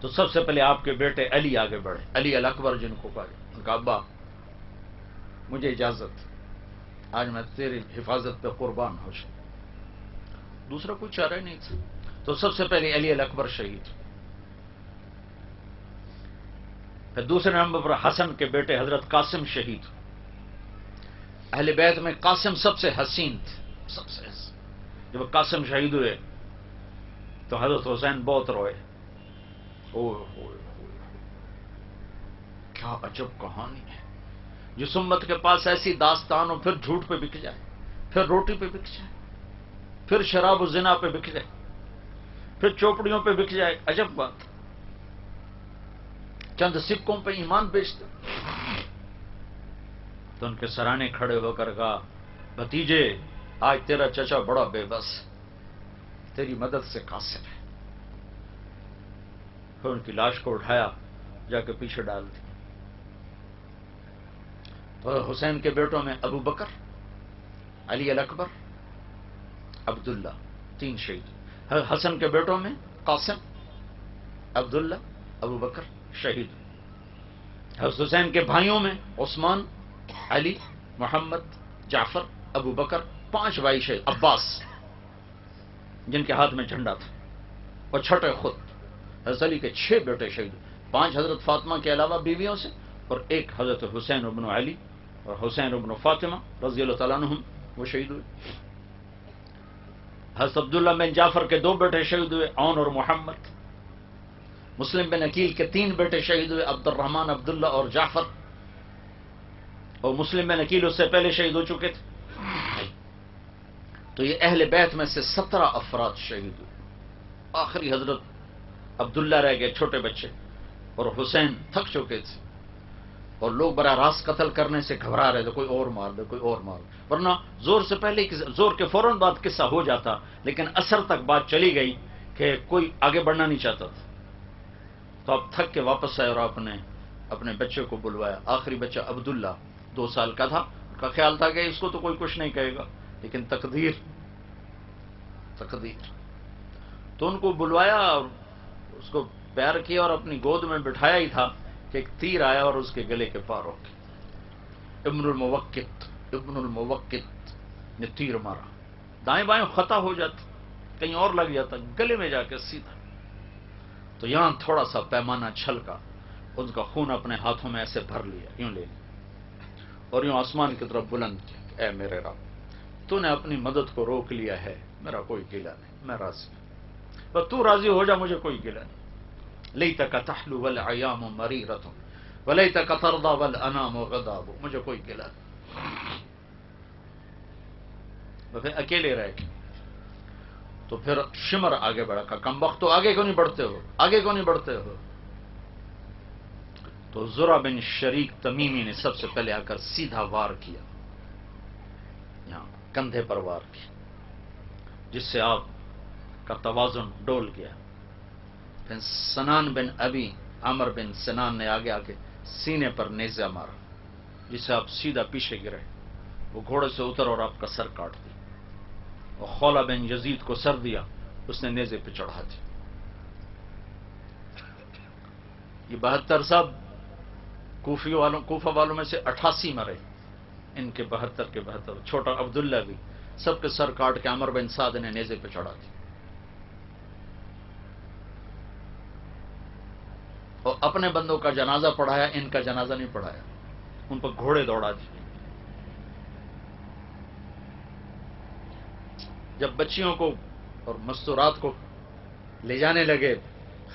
تو سب سے پہلے آپ کے بیٹے علی آگے بڑھے، علی الاکبر جن کو کہا. ان کا ابا مجھے اجازت، آج میں تیری حفاظت پہ قربان ہو جاؤں. دوسرا کوئی چارہ نہیں تھا. تو سب سے پہلے علی الاکبر شہید. پھر دوسرے نمبر پر حسن کے بیٹے حضرت قاسم شہید. اہل بیت میں قاسم سب سے حسین تھے، سب سے حسین. جب قاسم شہید ہوئے تو حضرت حسین بہت روئے. کیا عجب کہانی ہے. جس امت کے پاس ایسی داستان ہو، پھر جھوٹ پہ بک جائے، پھر روٹی پہ بک جائے، پھر شراب و زنا پہ بک جائے، پھر چوپڑیوں پہ بک جائے. عجب بات. چند سکوں پہ ایمان بیچتے. تو ان کے سرانے کھڑے ہو کر کہا، بھتیجے آج تیرا چچا بڑا بے بس، تیری مدد سے قاصر ہے. پھر ان کی لاش کو اٹھایا، جا کے پیچھے ڈال دی. تو حسین کے بیٹوں میں ابو بکر، علی الاکبر، عبداللہ، 3 شہید. حسن کے بیٹوں میں قاسم، عبداللہ، ابو بکر شہید. حضرت حسین کے بھائیوں میں عثمان، علی، محمد، جعفر، ابو بکر، 5 بھائی شہید. عباس جن کے ہاتھ میں جھنڈا تھا، اور چھٹے خود. حضرت علی کے 6 بیٹے شہید، 5 حضرت فاطمہ کے علاوہ بیویوں سے، اور 1 حضرت حسین ابن علی اور حسین ابن فاطمہ رضی اللہ تعالیٰ عنہم، وہ شہید ہوئے. حضرت عبداللہ بن جعفر کے 2 بیٹے شہید ہوئے، عون اور محمد. مسلم بن عقیل کے 3 بیٹے شہید ہوئے، عبد الرحمن، عبداللہ اور جعفر. اور مسلم بن عقیل اس سے پہلے شہید ہو چکے تھے. تو یہ اہل بیت میں سے 17 افراد شہید ہوئے. آخری حضرت عبداللہ رہ گئے، چھوٹے بچے. اور حسین تھک چکے تھے، اور لوگ براہ راست قتل کرنے سے گھبرا رہے تھے، کوئی اور مار دے، کوئی اور مار دے. ورنہ زور سے پہلے، زور کے فوراً بعد قصہ ہو جاتا، لیکن اثر تک بات چلی گئی کہ کوئی آگے بڑھنا نہیں چاہتا تھا. تو اب تھک کے واپس آئے اور آپ نے اپنے بچے کو بلوایا. آخری بچہ عبداللہ 2 سال کا تھا. ان کا خیال تھا کہ اس کو تو کوئی کچھ نہیں کہے گا، لیکن تقدیر. تو ان کو بلوایا اور اس کو پیار کیا اور اپنی گود میں بٹھایا ہی تھا کہ ایک تیر آیا اور اس کے گلے کے پار ہو گیا. ابن الموقت نے تیر مارا. دائیں بائیں خطا ہو جاتا، کہیں اور لگ جاتا، گلے میں جا کے سیدھا. تو یہاں تھوڑا سا پیمانہ چھلکا، ان کا خون اپنے ہاتھوں میں ایسے بھر لیا، یوں لے لیا اور یوں آسمان کی طرف بلند کیا کہ اے میرے رب، تو نے اپنی مدد کو روک لیا ہے، میرا کوئی گلہ نہیں، میں راضی ہوں. بس تو راضی ہو جا، مجھے کوئی گلہ نہیں. لیتک تحلو والایام مریرۃ ولیتک ترضی والانام غضاب. مجھے کوئی گلہ نہیں. پھر اکیلے رہ گئے. تو پھر شمر آگے بڑھا، کہا کم وقت تو آگے کیوں نہیں بڑھتے ہو، آگے کیوں نہیں بڑھتے ہو. تو زرع بن شریک تمیمی نے سب سے پہلے آ کر سیدھا وار کیا، یہاں کندھے پر وار کیا، جس سے آپ کا توازن ڈول گیا. پھر سنان بن ابی عمر بن سنان نے آگے آ کے سینے پر نیزہ مارا، جس سے آپ سیدھا پیچھے گرے. وہ گھوڑے سے اتر اور آپ کا سر کاٹ دیا. اور خولہ بن یزید کو سر دیا، اس نے نیزے پہ چڑھا دیا. یہ 72 صاحب کوفہ والوں میں سے 88 مرے. ان کے 72 کے 72. چھوٹا عبداللہ بھی، سب کے سر کاٹ کے عمر بن سعد نے نیزے پہ چڑھا دیا. اور اپنے بندوں کا جنازہ پڑھایا، ان کا جنازہ نہیں پڑھایا. ان پر گھوڑے دوڑا دیے. جب بچیوں کو اور مستورات کو لے جانے لگے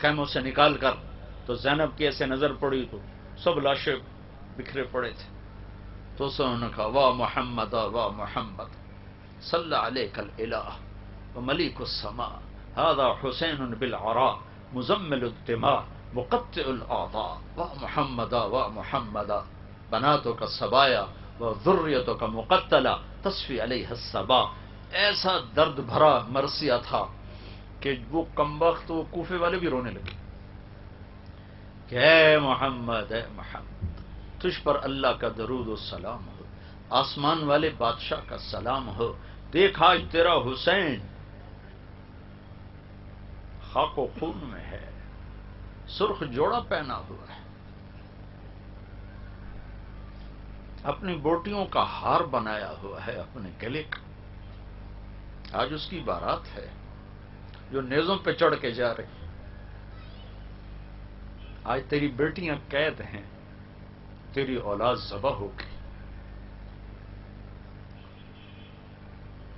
خیموں سے نکال کر، تو زینب کی ایسے نظر پڑی تو سب لاشیں بکھرے پڑے تھے. تو اس نے کہا واہ محمد واہ محمد صلی علیک الالہ وملیک السماء هذا حسین بالعراء مزمل الدماء مقطع الاعضاء واہ محمد واہ محمد بناتک الصبایا وذریتک مقتلہ تصفی علیہ الصبا، ایسا درد بھرا مرثیہ تھا کہ وہ کمبخت وہ کوفے والے بھی رونے لگے کہ اے محمد تجھ پر اللہ کا درود و سلام ہو، آسمان والے بادشاہ کا سلام ہو، دیکھ آج تیرا حسین خاک و خون میں ہے، سرخ جوڑا پہنا ہوا ہے، اپنی بوٹیوں کا ہار بنایا ہوا ہے اپنے گلے کا، آج اس کی بارات ہے جو نیزوں پہ چڑھ کے جا رہی، آج تیری بیٹیاں قید ہیں، تیری اولاد ذبح ہو گئی۔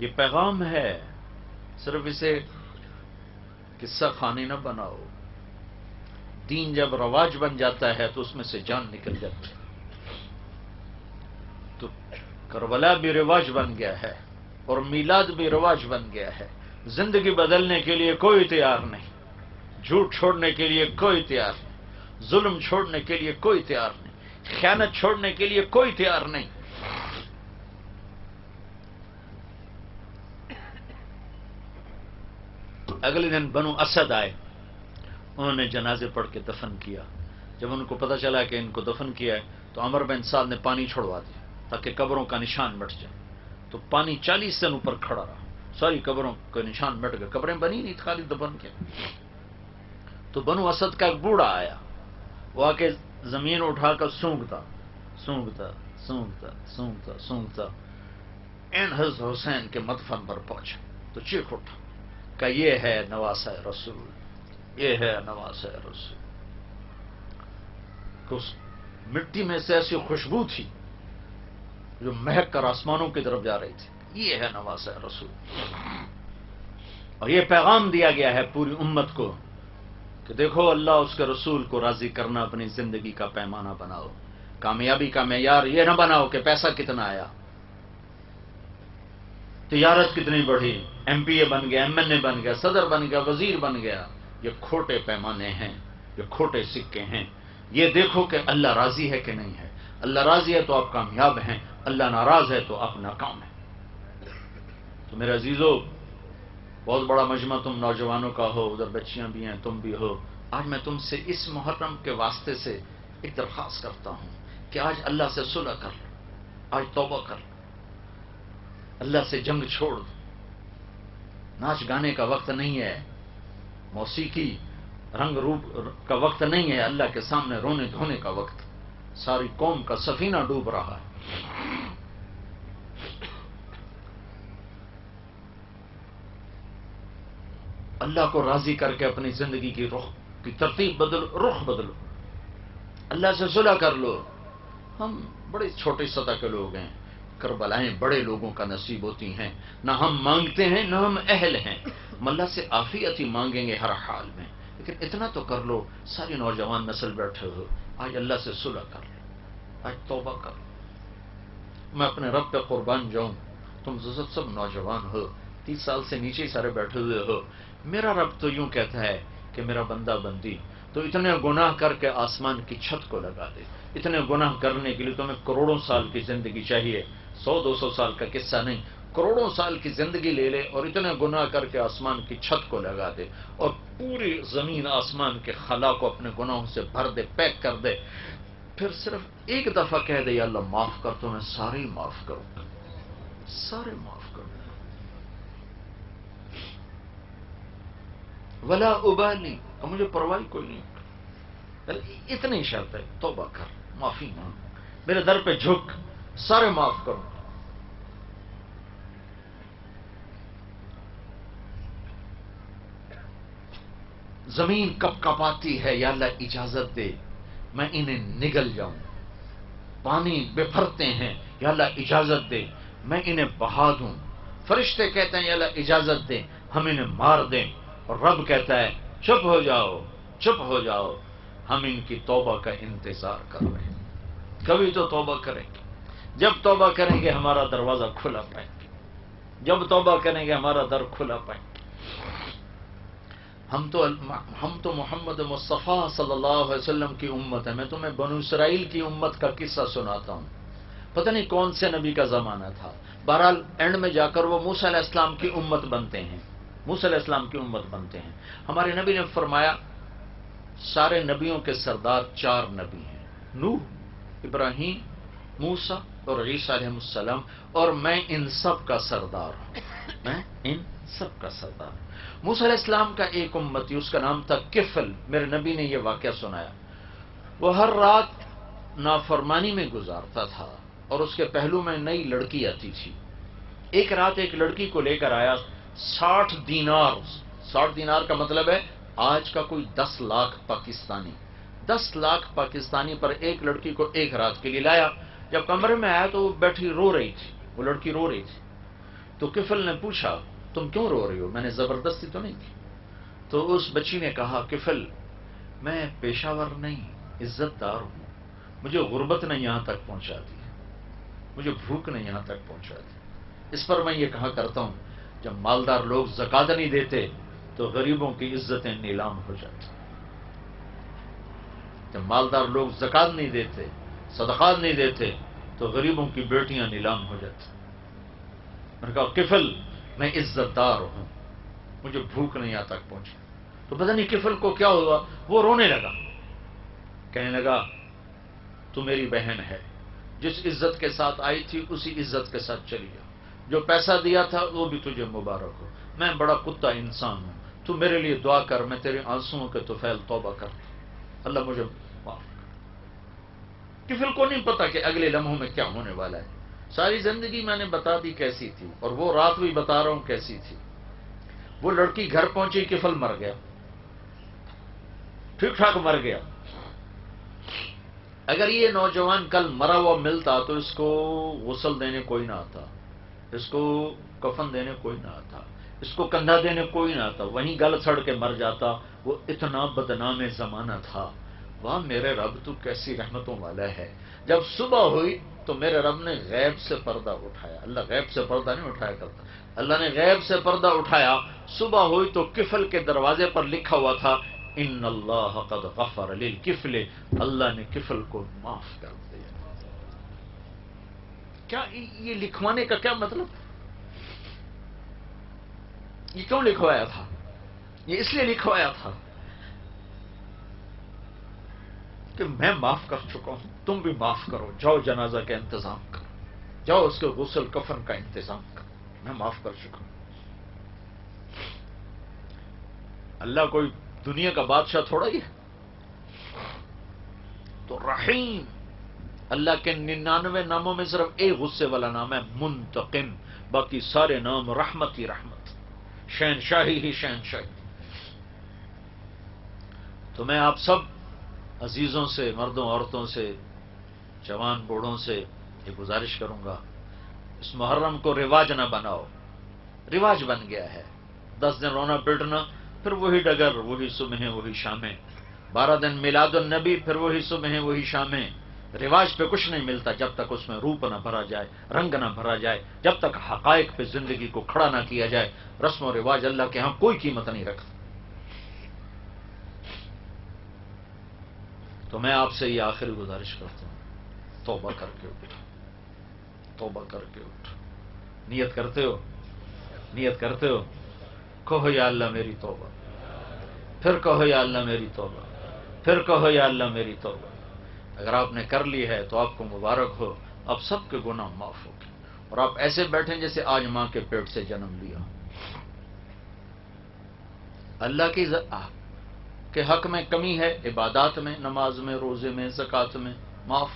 یہ پیغام ہے، صرف اسے قصہ خانی نہ بناؤ۔ دین جب رواج بن جاتا ہے تو اس میں سے جان نکل جاتی ہے۔ تو کربلا بھی رواج بن گیا ہے اور میلاد بھی رواج بن گیا ہے۔ زندگی بدلنے کے لیے کوئی تیار نہیں، جھوٹ چھوڑنے کے لیے کوئی تیار نہیں، ظلم چھوڑنے کے لیے کوئی تیار نہیں، خیانت چھوڑنے کے لیے کوئی تیار نہیں۔ اگلے دن بنو اسد آئے، انہوں نے جنازے پڑھ کے دفن کیا۔ جب ان کو پتہ چلا کہ ان کو دفن کیا ہے تو عمر بن سعد نے پانی چھوڑوا دیا تاکہ قبروں کا نشان مٹ جائے۔ تو پانی 40 دن اوپر کھڑا رہا، ساری قبروں کا نشان مٹ گئے، قبریں بنی نہیں، خالی دفن کیا۔ تو بنو اسد کا ایک بوڑھا آیا، وہ آ کے زمین اٹھا کر سونگتا سونگتا سونگتا سونگتا سونگتا این حضرت حسین کے مدفن پر پہنچا تو چیخ اٹھا کہ یہ ہے نواسہ رسول، یہ ہے نواسہ رسول۔ کہ اس مٹی میں سے ایسی خوشبو تھی جو مہک کر آسمانوں کی طرف جا رہی تھی، یہ ہے نواسہ رسول۔ اور یہ پیغام دیا گیا ہے پوری امت کو کہ دیکھو اللہ اس کے رسول کو راضی کرنا اپنی زندگی کا پیمانہ بناؤ، کامیابی کا معیار یہ نہ بناؤ کہ پیسہ کتنا آیا، تجارت کتنی بڑھی، ایم پی اے بن گیا، ایم این اے بن گیا، صدر بن گیا، وزیر بن گیا۔ یہ کھوٹے پیمانے ہیں، یہ کھوٹے سکے ہیں۔ یہ دیکھو کہ اللہ راضی ہے کہ نہیں ہے۔ اللہ راضی ہے تو آپ کامیاب ہیں، اللہ ناراض ہے تو آپ ناکام ہیں۔ تو میرے عزیزو، بہت بڑا مجمع تم نوجوانوں کا ہو، ادھر بچیاں بھی ہیں، تم بھی ہو۔ آج میں تم سے اس محرم کے واسطے سے ایک درخواست کرتا ہوں کہ آج اللہ سے صلح کر لو، آج توبہ کر لو، اللہ سے جنگ چھوڑ دو۔ ناچ گانے کا وقت نہیں ہے، موسیقی رنگ روپ کا وقت نہیں ہے، اللہ کے سامنے رونے دھونے کا وقت۔ ساری قوم کا سفینہ ڈوب رہا ہے۔ اللہ کو راضی کر کے اپنی زندگی کی رخ کی ترتیب بدلو، رخ بدلو، اللہ سے صلح کر لو۔ ہم بڑے چھوٹے سطح کے لوگ ہیں، کربلائیں بڑے لوگوں کا نصیب ہوتی ہیں۔ نہ ہم مانگتے ہیں نہ ہم اہل ہیں، ہم اللہ سے عافیت ہی مانگیں گے ہر حال میں، لیکن اتنا تو کر لو۔ ساری نوجوان نسل بیٹھے ہو، آج اللہ سے صلح کر لو، آج توبہ کر لو۔ میں اپنے رب پہ قربان جاؤں، تم سب نوجوان ہو، 30 سال سے نیچے سارے بیٹھے ہوئے ہو۔ میرا رب تو یوں کہتا ہے کہ میرا بندہ بندی تو اتنے گناہ کر کے آسمان کی چھت کو لگا دے۔ اتنے گناہ کرنے کے لیے تمہیں کروڑوں سال کی زندگی چاہیے، 100-200 سال کا قصہ نہیں، کروڑوں سال کی زندگی لے لے اور اتنے گناہ کر کے آسمان کی چھت کو لگا دے اور پوری زمین آسمان کے خلا کو اپنے گناہوں سے بھر دے، پیک کر دے، پھر صرف ایک دفعہ کہہ دے یا اللہ معاف کر، تو میں سارے ہی معاف کروں گا، سارے معاف کروں گا۔ ولا ابالی، اور مجھے پرواہ کوئی نہیں، اتنی شرط ہے، توبہ کر، معافی مانگ، میرے در پہ جھک، سارے معاف کروں۔ زمین کپ کپاتی ہے، یا اللہ اجازت دے میں انہیں نگل جاؤں۔ پانی بفرتے ہیں، یا اللہ اجازت دے میں انہیں بہا دوں۔ فرشتے کہتے ہیں یا اللہ اجازت دے ہم انہیں مار دیں، اور رب کہتا ہے چپ ہو جاؤ، چپ ہو جاؤ، ہم ان کی توبہ کا انتظار کر رہے ہیں۔ کبھی تو توبہ کریں گے، جب توبہ کریں گے ہمارا دروازہ کھلا پائیں گے، جب توبہ کریں گے ہمارا در کھلا پائیں گے۔ ہم تو محمد مصطفیٰ صلی اللہ علیہ وسلم کی امت ہے۔ میں تمہیں بنو اسرائیل کی امت کا قصہ سناتا ہوں۔ پتہ نہیں کون سے نبی کا زمانہ تھا. بہرحال اینڈ میں جا کر وہ موسیٰ علیہ السلام کی امت بنتے ہیں. موسیٰ علیہ السلام کی امت بنتے ہیں. ہمارے نبی نے فرمایا سارے نبیوں کے سردار 4 نبی ہیں، نوح، ابراہیم، موسیٰ اور عیسیٰ علیہ السلام، اور میں ان سب کا سردار ہوں. میں ان سب کا سردار ہوں. موسیٰ علیہ السلام کا ایک امتی، اس کا نام تھا کفل. میرے نبی نے یہ واقعہ سنایا. وہ ہر رات نافرمانی میں گزارتا تھا اور اس کے پہلو میں نئی لڑکی آتی تھی. ایک رات ایک لڑکی کو لے کر آیا 60 دینار. 60 دینار کا مطلب ہے آج کا کوئی 10 لاکھ پاکستانی. 10 لاکھ پاکستانی پر ایک لڑکی کو ایک رات کے لیے لایا. جب کمرے میں آیا تو وہ بیٹھی رو رہی تھی، وہ لڑکی رو رہی تھی. تو کفل نے پوچھا تم کیوں رو رہی ہو؟ میں نے زبردستی تو نہیں کی. تو اس بچی نے کہا کفل میں پیشہ ور نہیں، عزت دار ہوں. مجھے غربت نے یہاں تک پہنچا دی، مجھے بھوک نے یہاں تک پہنچا دی. اس پر میں یہ کہا کرتا ہوں جب مالدار لوگ زکات نہیں دیتے تو غریبوں کی عزتیں نیلام ہو جاتی. جب مالدار لوگ زکات نہیں دیتے، صدقات نہیں دیتے تو غریبوں کی بیٹیاں نیلام ہو جاتی. میں نے کہا کفل میں عزت دار ہوں، مجھے بھوک نہیں یہاں تک پہنچی. تو پتہ نہیں کفل کو کیا ہوا، وہ رونے لگا، کہنے لگا تو میری بہن ہے، جس عزت کے ساتھ آئی تھی اسی عزت کے ساتھ چلی جا. جو پیسہ دیا تھا وہ بھی تجھے مبارک ہو. میں بڑا کتا انسان ہوں، تو میرے لیے دعا کر، میں تیرے آنسوؤں کے طفیل توبہ کرتا ہوں، اللہ مجھے معاف کر. کفل کو نہیں پتا کہ اگلے لمحوں میں کیا ہونے والا ہے. ساری زندگی میں نے بتا دی کیسی تھی، اور وہ رات بھی بتا رہا ہوں کیسی تھی. وہ لڑکی گھر پہنچی، کفل مر گیا، ٹھیک ٹھاک مر گیا. اگر یہ نوجوان کل مرا ہوا ملتا تو اس کو غسل دینے کوئی نہ آتا، اس کو کفن دینے کوئی نہ آتا، اس کو کندھا دینے کوئی نہ آتا، وہیں گل سڑ کے مر جاتا. وہ اتنا بدنام زمانہ تھا. واہ میرے رب تو کیسی رحمتوں والا ہے. جب صبح ہوئی تو میرے رب نے غیب سے پردہ اٹھایا. اللہ غیب سے پردہ نہیں اٹھایا کرتا، اللہ نے غیب سے پردہ اٹھایا. صبح ہوئی تو کفل کے دروازے پر لکھا ہوا تھا ان اللہ قد غفر للکفل، اللہ نے کفل کو معاف کر دیا. کیا یہ لکھوانے کا کیا مطلب؟ یہ کیوں لکھوایا تھا؟ یہ اس لیے لکھوایا تھا کہ میں معاف کر چکا ہوں، تم بھی معاف کرو. جاؤ جنازہ کا انتظام کرو، جاؤ اس کے غسل کفن کا انتظام کرو، میں معاف کر چکا ہوں. اللہ کوئی دنیا کا بادشاہ تھوڑا ہی ہے. تو رحیم، اللہ کے 99 ناموں میں صرف ایک غصے والا نام ہے منتقم، باقی سارے نام رحمت ہی رحمت، شہنشاہی ہی شہنشاہی. تو میں آپ سب عزیزوں سے، مردوں عورتوں سے، جوان بوڑھوں سے یہ گزارش کروں گا اس محرم کو رواج نہ بناؤ. رواج بن گیا ہے 10 دن رونا پیٹنا، پھر وہی ڈگر، وہی صبح وہی شامیں. 12 دن میلاد النبی، پھر وہی صبح وہی شامیں. رواج پہ کچھ نہیں ملتا جب تک اس میں روپ نہ بھرا جائے، رنگ نہ بھرا جائے، جب تک حقائق پہ زندگی کو کھڑا نہ کیا جائے. رسم و رواج اللہ کے ہاں کوئی قیمت نہیں رکھتا. تو میں آپ سے یہ آخری گزارش کرتا ہوں، توبہ کر کے اٹھو، توبہ کر کے اٹھو. نیت کرتے ہو؟ نیت کرتے ہو؟ کہو یا اللہ میری توبہ، پھر کہو یا اللہ میری توبہ، پھر کہو یا اللہ میری توبہ. اگر آپ نے کر لی ہے تو آپ کو مبارک ہو، آپ سب کے گناہ معاف ہو گئے، اور آپ ایسے بیٹھیں جیسے آج ماں کے پیٹ سے جنم لیا. اللہ کی کے حق میں کمی ہے، عبادات میں، نماز میں، روزے میں، زکات میں، معاف.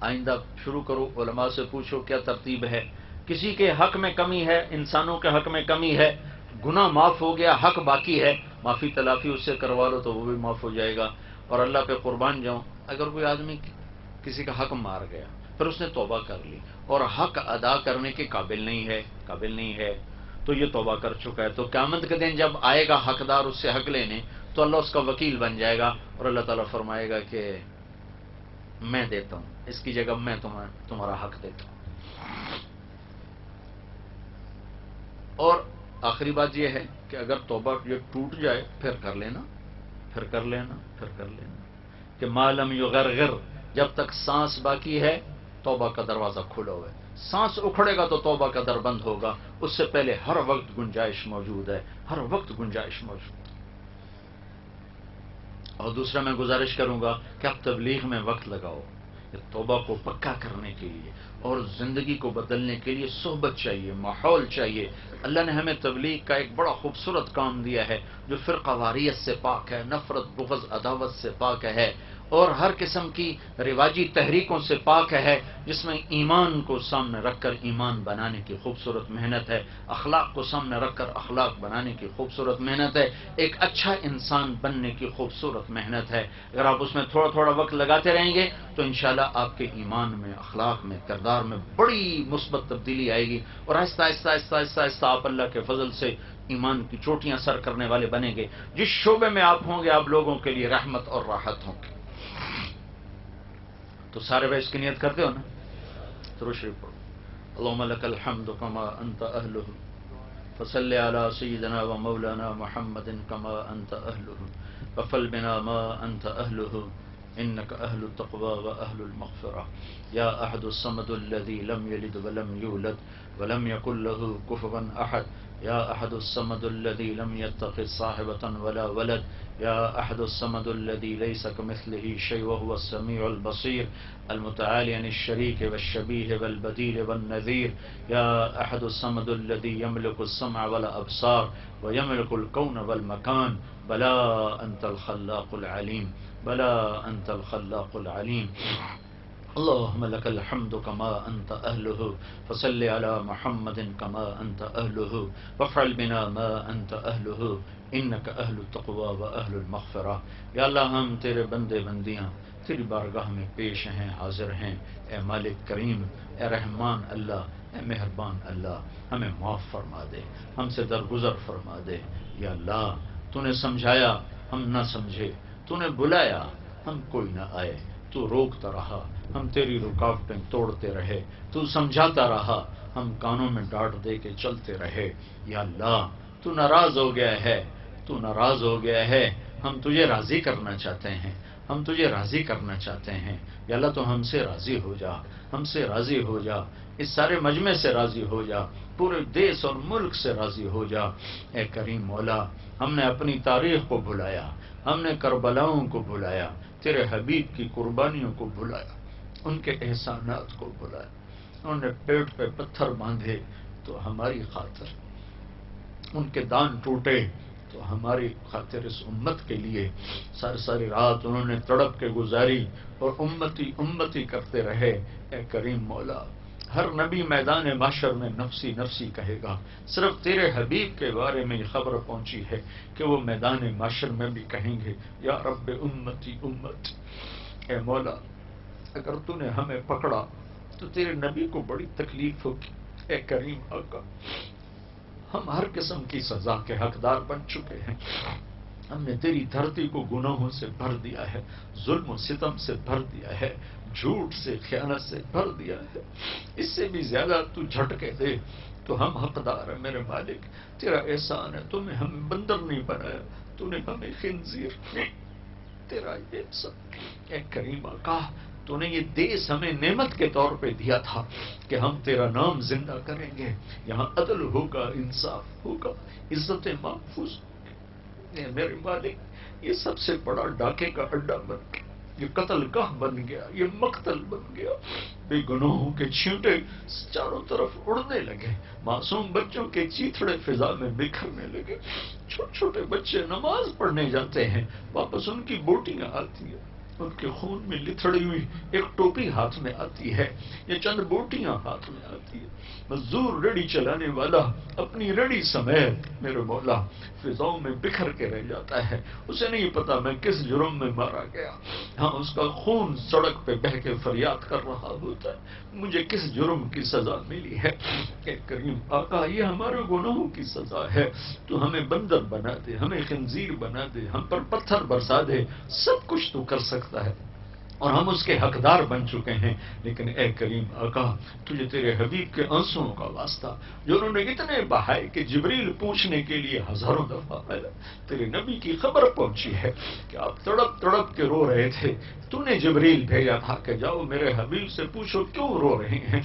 آئندہ شروع کرو، علماء سے پوچھو کیا ترتیب ہے. کسی کے حق میں کمی ہے، انسانوں کے حق میں کمی ہے، گناہ معاف ہو گیا، حق باقی ہے، معافی تلافی اس سے کروا لو تو وہ بھی معاف ہو جائے گا. اور اللہ پہ قربان جاؤں، اگر کوئی آدمی کسی کا حق مار گیا، پھر اس نے توبہ کر لی اور حق ادا کرنے کے قابل نہیں ہے تو یہ توبہ کر چکا ہے. تو قیامت کے دن جب آئے گا حقدار اس سے حق لینے، تو اللہ اس کا وکیل بن جائے گا اور اللہ تعالیٰ فرمائے گا کہ میں دیتا ہوں، اس کی جگہ میں تمہارا حق دیتا ہوں. اور آخری بات یہ ہے کہ اگر توبہ یہ ٹوٹ جائے پھر کر لینا کہ ما لم یغرغر، جب تک سانس باقی ہے توبہ کا دروازہ کھلا ہوا ہے. سانس اکھڑے گا تو توبہ کا در بند ہوگا. اس سے پہلے ہر وقت گنجائش موجود ہے، ہر وقت گنجائش موجود ہے. اور دوسرا میں گزارش کروں گا کہ آپ تبلیغ میں وقت لگاؤ. یہ توبہ کو پکا کرنے کے لیے اور زندگی کو بدلنے کے لیے صحبت چاہیے، ماحول چاہیے. اللہ نے ہمیں تبلیغ کا ایک بڑا خوبصورت کام دیا ہے جو فرقہ واریت سے پاک ہے، نفرت، بغض، عداوت سے پاک ہے، اور ہر قسم کی رواجی تحریکوں سے پاک ہے، جس میں ایمان کو سامنے رکھ کر ایمان بنانے کی خوبصورت محنت ہے، اخلاق کو سامنے رکھ کر اخلاق بنانے کی خوبصورت محنت ہے، ایک اچھا انسان بننے کی خوبصورت محنت ہے. اگر آپ اس میں تھوڑا تھوڑا وقت لگاتے رہیں گے تو انشاءاللہ آپ کے ایمان میں، اخلاق میں، کردار میں بڑی مثبت تبدیلی آئے گی، اور آہستہ آہستہ آہستہ آہستہ آہستہ آپ اللہ کے فضل سے ایمان کی چوٹیاں سر کرنے والے بنیں گے. جس شعبے میں آپ ہوں گے آپ لوگوں کے لیے رحمت اور راحت ہوں گے. تو سارے بھائی اس کی نیت کرتے ہو نا؟ درود شریف پڑھو. اللهم لك الحمد كما انت اهله فصل على سيدنا ومولانا محمد كما انت اهله وفل بنا ما انت اهله انك اهل التقوى واهل المغفرة. يا احد الصمد الذي لم يلد ولم يولد ولم يكن له كفوا احد. يا احد الصمد الذي لم يتخذ صاحبة ولا ولد. يا احد الصمد الذي ليس كمثله شيء وهو السميع البصير المتعالي عن الشريك والشبيه والبديل والنذير. يا احد الصمد الذي يملك السمع والابصار ويملك الكون والمكان. بلا انت الخلاق العليم، بلا انت الخلاق العليم. اللهم لك الحمد كما أنت أهله فصل على محمد كما أنت أهله وافعل بنا ما أنت أهله إنك أهل التقوى وأهل المغفرة. یا اللہ ہم تیرے بندے بندیاں تیری بارگاہ میں پیش ہیں، حاضر ہیں. اے مالک کریم، اے رحمان اللہ، اے مہربان اللہ، ہمیں معاف فرما دے، ہم سے درگزر فرما دے. یا اللہ تو نے سمجھایا ہم نہ سمجھے، تو نے بلایا ہم کوئی نہ آئے، تو روکتا رہا ہم تیری رکاوٹیں توڑتے رہے، تو سمجھاتا رہا ہم کانوں میں ڈانٹ دے کے چلتے رہے. یا اللہ تو ناراض ہو گیا ہے، تو ناراض ہو گیا ہے. ہم تجھے راضی کرنا چاہتے ہیں، ہم تجھے راضی کرنا چاہتے ہیں. یا اللہ تو ہم سے راضی ہو جا، ہم سے راضی ہو جا، اس سارے مجمع سے راضی ہو جا، پورے دیس اور ملک سے راضی ہو جا. اے کریم مولا، ہم نے اپنی تاریخ کو بھلایا، ہم نے کربلاؤں کو بھلایا، تیرے حبیب کی قربانیوں کو بھلایا، ان کے احسانات کو بھلایا. انہوں نے پیٹ پہ پتھر باندھے تو ہماری خاطر، ان کے دان ٹوٹے تو ہماری خاطر، اس امت کے لیے ساری ساری رات انہوں نے تڑپ کے گزاری اور امتی امتی کرتے رہے. اے کریم مولا، ہر نبی میدان محشر میں نفسی نفسی کہے گا. صرف تیرے حبیب کے بارے میں یہ خبر پہنچی ہے کہ وہ میدان محشر میں بھی کہیں گے یا رب امتی امتی. اے مولا اگر تو نے ہمیں پکڑا تو تیرے نبی کو بڑی تکلیف ہوگی. اے کریم آقا، ہم ہر قسم کی سزا کے حقدار بن چکے ہیں. ہم نے تیری دھرتی کو گناہوں سے بھر دیا ہے، ظلم و ستم سے بھر دیا ہے، جھوٹ سے، خیانت سے بھر دیا ہے. اس سے بھی زیادہ تو جھٹکے دے تو ہم حقدار ہیں. میرے مالک تیرا احسان ہے، تو نے ہمیں بندر نہیں بنایا، تو نے ہمیں خنزیر نہیں. تیرا یہ سب. اے کریم آقا، تو نے یہ دیس ہمیں نعمت کے طور پہ دیا تھا کہ ہم تیرا نام زندہ کریں گے. یہاں عدل ہوگا، انصاف ہوگا، عزت محفوظ ہوگی. اے میرے مالک، یہ سب سے بڑا ڈاکے کا اڈا بن گیا، یہ قتل گاہ بن گیا، یہ مقتل بن گیا. بے گناہوں کے چھینٹے چاروں طرف اڑنے لگے، معصوم بچوں کے چیتھڑے فضا میں بکھرنے لگے. چھوٹے چھوٹے بچے نماز پڑھنے جاتے ہیں، واپس ان کی بوٹیاں آتی ہیں، ان کے خون میں لتھڑی ہوئی ایک ٹوپی ہاتھ میں آتی ہے، یہ چند بوٹیاں ہاتھ میں آتی ہے. مزدور ریڑھی چلانے والا اپنی ریڑھی سمیت میرے مولا فضاؤں میں بکھر کے رہ جاتا ہے. اسے نہیں پتا میں کس جرم میں مارا گیا. ہاں، اس کا خون سڑک پہ بہہ کے فریاد کر رہا ہوتا ہے، مجھے کس جرم کی سزا ملی ہے. کہ کریم آقا، یہ ہمارے گناہوں کی سزا ہے. تو ہمیں بندر بنا دے، ہمیں خنزیر بنا دے، ہم پر پتھر برسا دے. سب کچھ تو کر سکتا ہے، اور ہم اس کے حقدار بن چکے ہیں، لیکن اے کریم آقا تجھے تیرے حبیب کے آنسوؤں کا واسطہ جو انہوں نے اتنے بہائے کہ جبریل پوچھنے کے لیے ہزاروں دفعہ آیا، تیرے نبی کی خبر پہنچی ہے کہ آپ تڑپ تڑپ کے رو رہے تھے، تو نے جبریل بھیجا تھا کہ جاؤ میرے حبیب سے پوچھو کیوں رو رہے ہیں،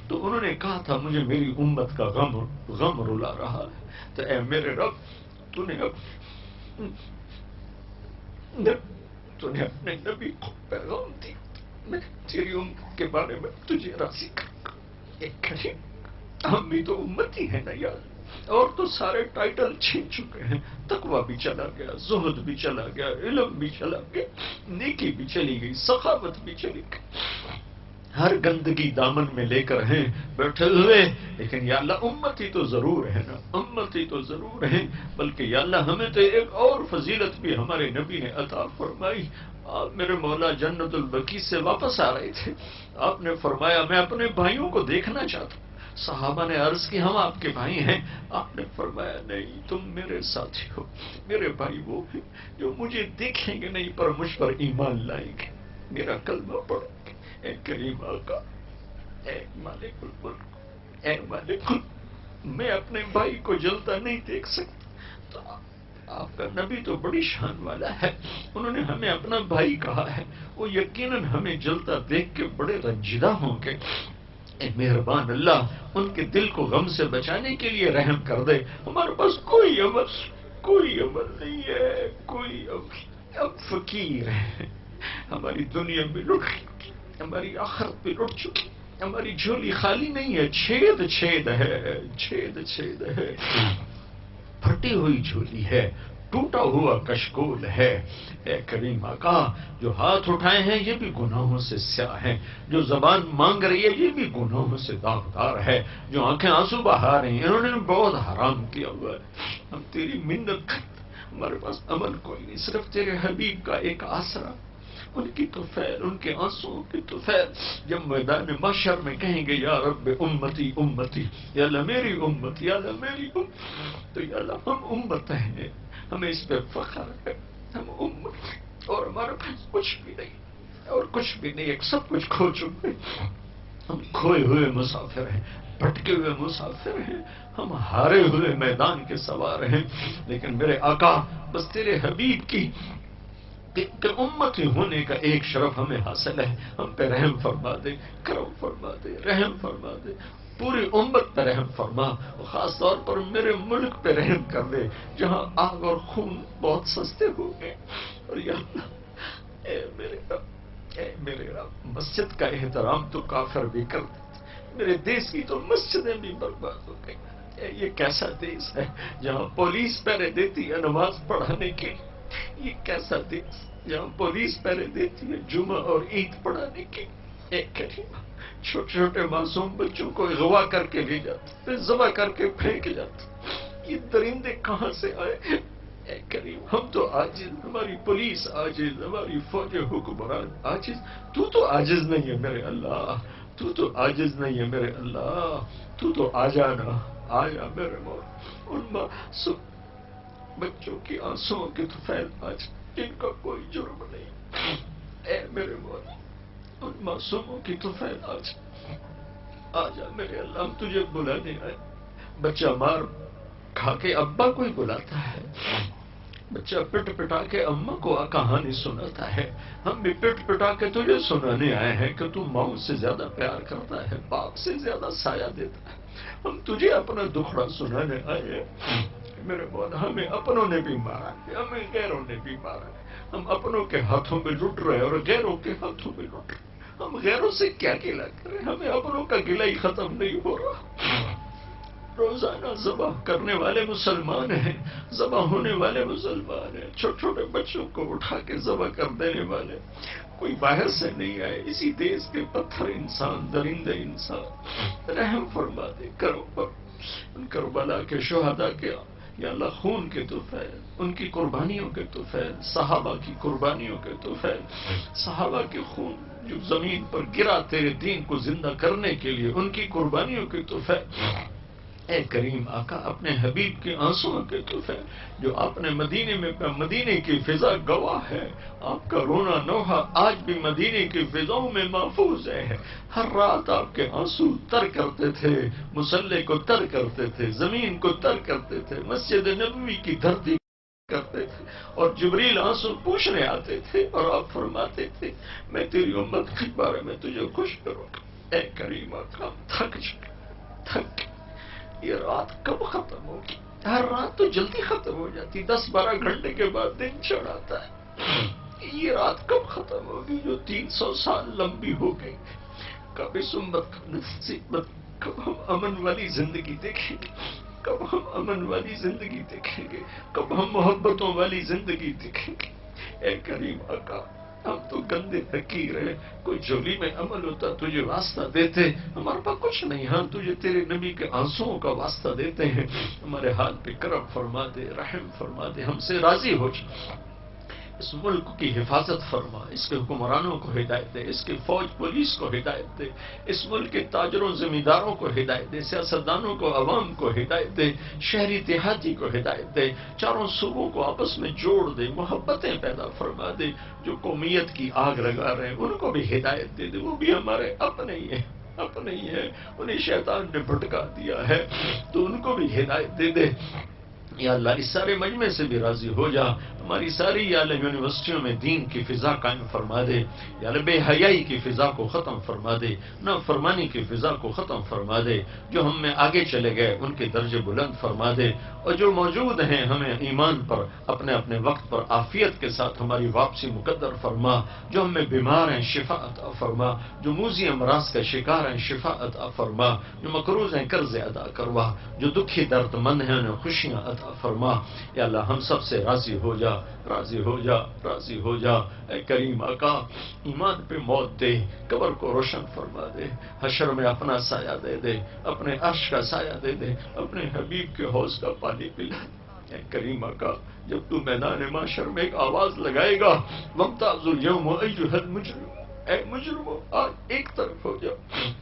تو انہوں نے کہا تھا مجھے میری امت کا غم رلا رہا ہے، تو اے میرے رب تو نے اپنے نبی کو پیغام دی، میں تیری امت کے بارے میں تجھے راضی کروں گا، ہم بھی تو امت ہی ہیں نا یار، اور تو سارے ٹائٹل چھین چکے ہیں، تقویٰ بھی چلا گیا، زہد بھی چلا گیا، علم بھی چلا گیا، نیکی بھی چلی گئی، سخاوت بھی چلی گئی، ہر گندگی دامن میں لے کر ہیں بیٹھے ہوئے، لیکن یا اللہ امتی تو ضرور ہے نا، امتی تو ضرور ہے، بلکہ یا اللہ ہمیں تو ایک اور فضیلت بھی ہمارے نبی نے عطا فرمائی۔ آپ میرے مولا جنت البقیع سے واپس آ رہے تھے، آپ نے فرمایا میں اپنے بھائیوں کو دیکھنا چاہتا ہوں، صحابہ نے عرض کی ہم آپ کے بھائی ہیں، آپ نے فرمایا نہیں تم میرے ساتھی ہو، میرے بھائی وہ ہیں جو مجھے دیکھیں گے نہیں پر مجھ پر ایمان لائیں گے، میرا کلمہ پڑھیں گے۔ اے کریم آقا، اے مالک الملک، اے مالک میں اپنے بھائی کو جلتا نہیں دیکھ سکتا، تو آپ کا نبی تو بڑی شان والا ہے، انہوں نے ہمیں اپنا بھائی کہا ہے، وہ یقیناً ہمیں جلتا دیکھ کے بڑے رنجیدہ ہوں گے۔ اے مہربان اللہ ان کے دل کو غم سے بچانے کے لیے رحم کر دے، ہمارے پاس کوئی عمل نہیں ہے، کوئی عمل، اب فقیر ہے، ہماری دنیا میں لٹ چکی، ہماری آخرت بھی لٹ چکی، ہماری جھولی خالی نہیں ہے، چھید ہے، پھٹی ہوئی جھولی ہے، ٹوٹا ہوا کشکول ہے۔ اے کریم آقا جو ہاتھ اٹھائے ہیں یہ بھی گناہوں سے سیاہ ہیں، جو زبان مانگ رہی ہے یہ بھی گناہوں سے داغدار ہے، جو آنکھیں آنسو بہا رہی ہیں انہوں نے بہت حرام کیا ہوا ہے، ہم تیری منت کرتے، ہمارے پاس عمل کوئی نہیں، صرف تیرے حبیب کا ایک آسرا، ان کی طفیل، ان کے آنسوؤں کی طفیل، جب میدان محشر میں کہیں گے یا رب امتی امتی، یا اللہ میری امت، یا اللہ میری امت، تو یا اللہ ہم امت ہیں، ہمیں اس پہ فخر ہے، ہم امت، اور ہمارے پاس کچھ بھی نہیں، اور کچھ بھی نہیں، ایک سب کچھ کھو چکے، ہم کھوئے ہوئے مسافر ہیں، بھٹکے ہوئے مسافر ہیں، ہم ہارے ہوئے میدان کے سوار ہیں، لیکن میرے آقا بس تیرے حبیب کی کہ امتی ہونے کا ایک شرف ہمیں حاصل ہے، ہم پہ رحم فرما دے، کرم فرما دے، رحم فرما دے، پوری امت پہ رحم فرما، اور خاص طور پر میرے ملک پہ رحم کر دے جہاں آگ اور خون بہت سستے ہو گئے، اور یا اللہ اے میرے رب مسجد کا احترام تو کافر بھی کر دیتے، میرے دیش کی تو مسجدیں بھی برباد ہو گئی، یہ کیسا دیش ہے جہاں پولیس پہرے دیتی ہے نماز پڑھانے کے لیے، یہ کیسا دیش جہاں پولیس پہرے دیتی ہے جمعہ اور عید پڑھانے کے لیے، کریم چھوٹے چھوٹے معصوم بچوں کو اغوا کر کے لے جاتے، پھر ذبح کر کے پھینک جاتے، یہ درندے کہاں سے آئے؟ اے کریم ہم تو عاجز، ہماری پولیس عاجز، ہماری فوج حکمران عاجز، تو عاجز نہیں ہے میرے اللہ، تو عاجز نہیں ہے میرے اللہ، تو آ جانا، آیا میرے مولا، ان معصوم بچوں کی آنسوؤں کی طفیل آج جن کا کوئی جرم نہیں، اے میرے مولا ان معصوموں کی طفیل آج آ جا میرے اللہ، ہم تجھے بلانے آئے، بچہ مار کھا کے ابا کو ہی بلاتا ہے، بچہ پٹ پٹا کے اماں کو کہانی سناتا ہے، ہم بھی پٹ پٹا کے تجھے سنانے آئے ہیں کہ تو ماں سے زیادہ پیار کرتا ہے، باپ سے زیادہ سایہ دیتا ہے، ہم تجھے اپنا دکھڑا سنانے آئے ہیں میرے مولا، ہمیں اپنوں نے بھی مارا ہے، ہمیں غیروں نے بھی مارا ہے، ہم اپنوں کے ہاتھوں میں لٹ رہے اور غیروں کے ہاتھوں میں لٹ رہے، ہم غیروں سے کیا گلہ کریں، ہمیں اپنوں کا گلہ ہی ختم نہیں ہو رہا، روزانہ ذبح کرنے والے مسلمان ہیں، ذبح ہونے والے مسلمان ہیں، چھوٹے چھوٹے بچوں کو اٹھا کے ذبح کر دینے والے کوئی باہر سے نہیں آئے، اسی دیش کے پتھر انسان، درندے انسان، رحم فرما دے، کرو پر ان کربلا کے شہداء کے یا اللہ خون کے طفیل، ان کی قربانیوں کے طفیل، صحابہ کی قربانیوں کے طفیل، صحابہ کے خون جو زمین پر گرا تیرے دین کو زندہ کرنے کے لیے، ان کی قربانیوں کے طفیل، اے کریم آقا اپنے حبیب کے آنسوؤں کے تحفے جو آپ نے مدینے کی فضا گواہ ہے، آپ کا رونا نوحہ آج بھی مدینے کی فضاؤں میں محفوظ ہے۔ ہر رات آپ کے آنسو تر کرتے تھے، مصلے کو تر کرتے تھے، زمین کو تر کرتے تھے، مسجد نبوی کی دھرتی کرتے تھے، اور جبریل آنسو پوچھنے آتے تھے اور آپ فرماتے تھے میں تیری امت کے بارے میں تجھے خوش کروں گا۔ اے کریم آقا تھک چکے، تھک، یہ رات کب ختم ہوگی؟ ہر رات تو جلدی ختم ہو جاتی، 10-12 گھنٹے کے بعد دن چڑھ آتا ہے، یہ رات کب ختم ہوگی جو 300 سال لمبی ہو گئی؟ کب اس امت کا نصیبت، کب ہم امن والی زندگی دیکھیں گے؟ کب ہم امن والی زندگی دیکھیں گے؟ کب ہم محبتوں والی زندگی دیکھیں گے؟ اے کریم آقا ہم تو گندے فقیر ہیں، کوئی جھولی میں عمل ہوتا تجھے واسطہ دیتے، ہمارے پاس کچھ نہیں، ہم تجھے تیرے نبی کے آنسوؤں کا واسطہ دیتے ہیں، ہمارے حال پہ کرم فرما دے، رحم فرما دے، ہم سے راضی ہو جا، اس ملک کی حفاظت فرما، اس کے حکمرانوں کو ہدایت دے، اس کی فوج پولیس کو ہدایت دے، اس ملک کے تاجروں زمینداروں کو ہدایت دے، سیاستدانوں کو، عوام کو ہدایت دے، شہری دیہاتی کو ہدایت دے، چاروں صوبوں کو آپس میں جوڑ دے، محبتیں پیدا فرما دے، جو قومیت کی آگ لگا رہے ہیں ان کو بھی ہدایت دے دے، وہ بھی ہمارے اپنے ہی ہیں، اپنے ہی ہیں، انہیں شیطان نے بھٹکا دیا ہے تو ان کو بھی ہدایت دے دے۔ یا اللہ اس سارے مجمع سے بھی راضی ہو جا، ہماری ساری یا اللہ یونیورسٹیوں میں دین کی فضا قائم فرما دے، یا اللہ بے حیائی کی فضا کو ختم فرما دے، نافرمانی کی فضا کو ختم فرما دے، جو ہم میں آگے چلے گئے ان کے درجے بلند فرما دے، اور جو موجود ہیں ہمیں ایمان پر اپنے اپنے وقت پر عافیت کے ساتھ ہماری واپسی مقدر فرما، جو ہم میں بیمار ہیں شفا عطا فرما، جو موذی امراض کا شکار ہیں شفا عطا فرما، جو مقروض ہیں قرض ادا کروا، جو دکھی درد مند ہیں انہیں خوشیاں عطا فرما، یا اللہ ہم سب سے راضی ہو جا، راضی ہو جا، راضی ہو جا۔ اے کریم آقا ایمان پہ موت دے، قبر کو روشن فرما دے، حشر میں اپنا سایہ دے دے، اپنے عرش کا سایہ دے دے، اپنے حبیب کے حوض کا پانی پلا دے۔ اے کریم آقا جب تو میدان معاشر میں ایک آواز لگائے گا وامتاز الیوم ایھا المجرم، اے مجرموں آج ایک طرف ہو جاؤ،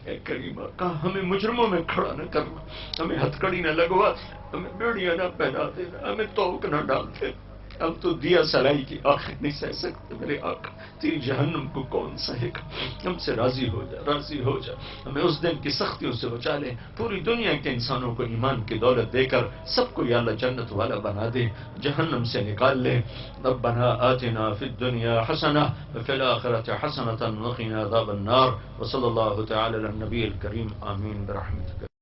اے کریم آقا ہمیں مجرموں میں کھڑا نہ کرنا، ہمیں ہتھکڑی نہ لگوا، ہمیں بیڑیاں نہ پہنا دینا، ہمیں توق نہ ڈالتے، اب تو دیا سلائی کی آنکھ نہیں سہ سکتے میرے آقا، تیری جہنم کو کون سہے گا؟ ہم سے راضی ہو جا، راضی ہو جا، ہمیں اس دن کی سختیوں سے بچا لے، پوری دنیا کے انسانوں کو ایمان کی دولت دے کر سب کو یا اللہ جنت والا بنا دے، جہنم سے نکال لے۔ ربنا آتنا فی الدنیا حسنہ وفی الآخرۃ حسنۃ وقنا عذاب النار، وصلی اللہ تعالی علی النبی الکریم، آمین برحمتک۔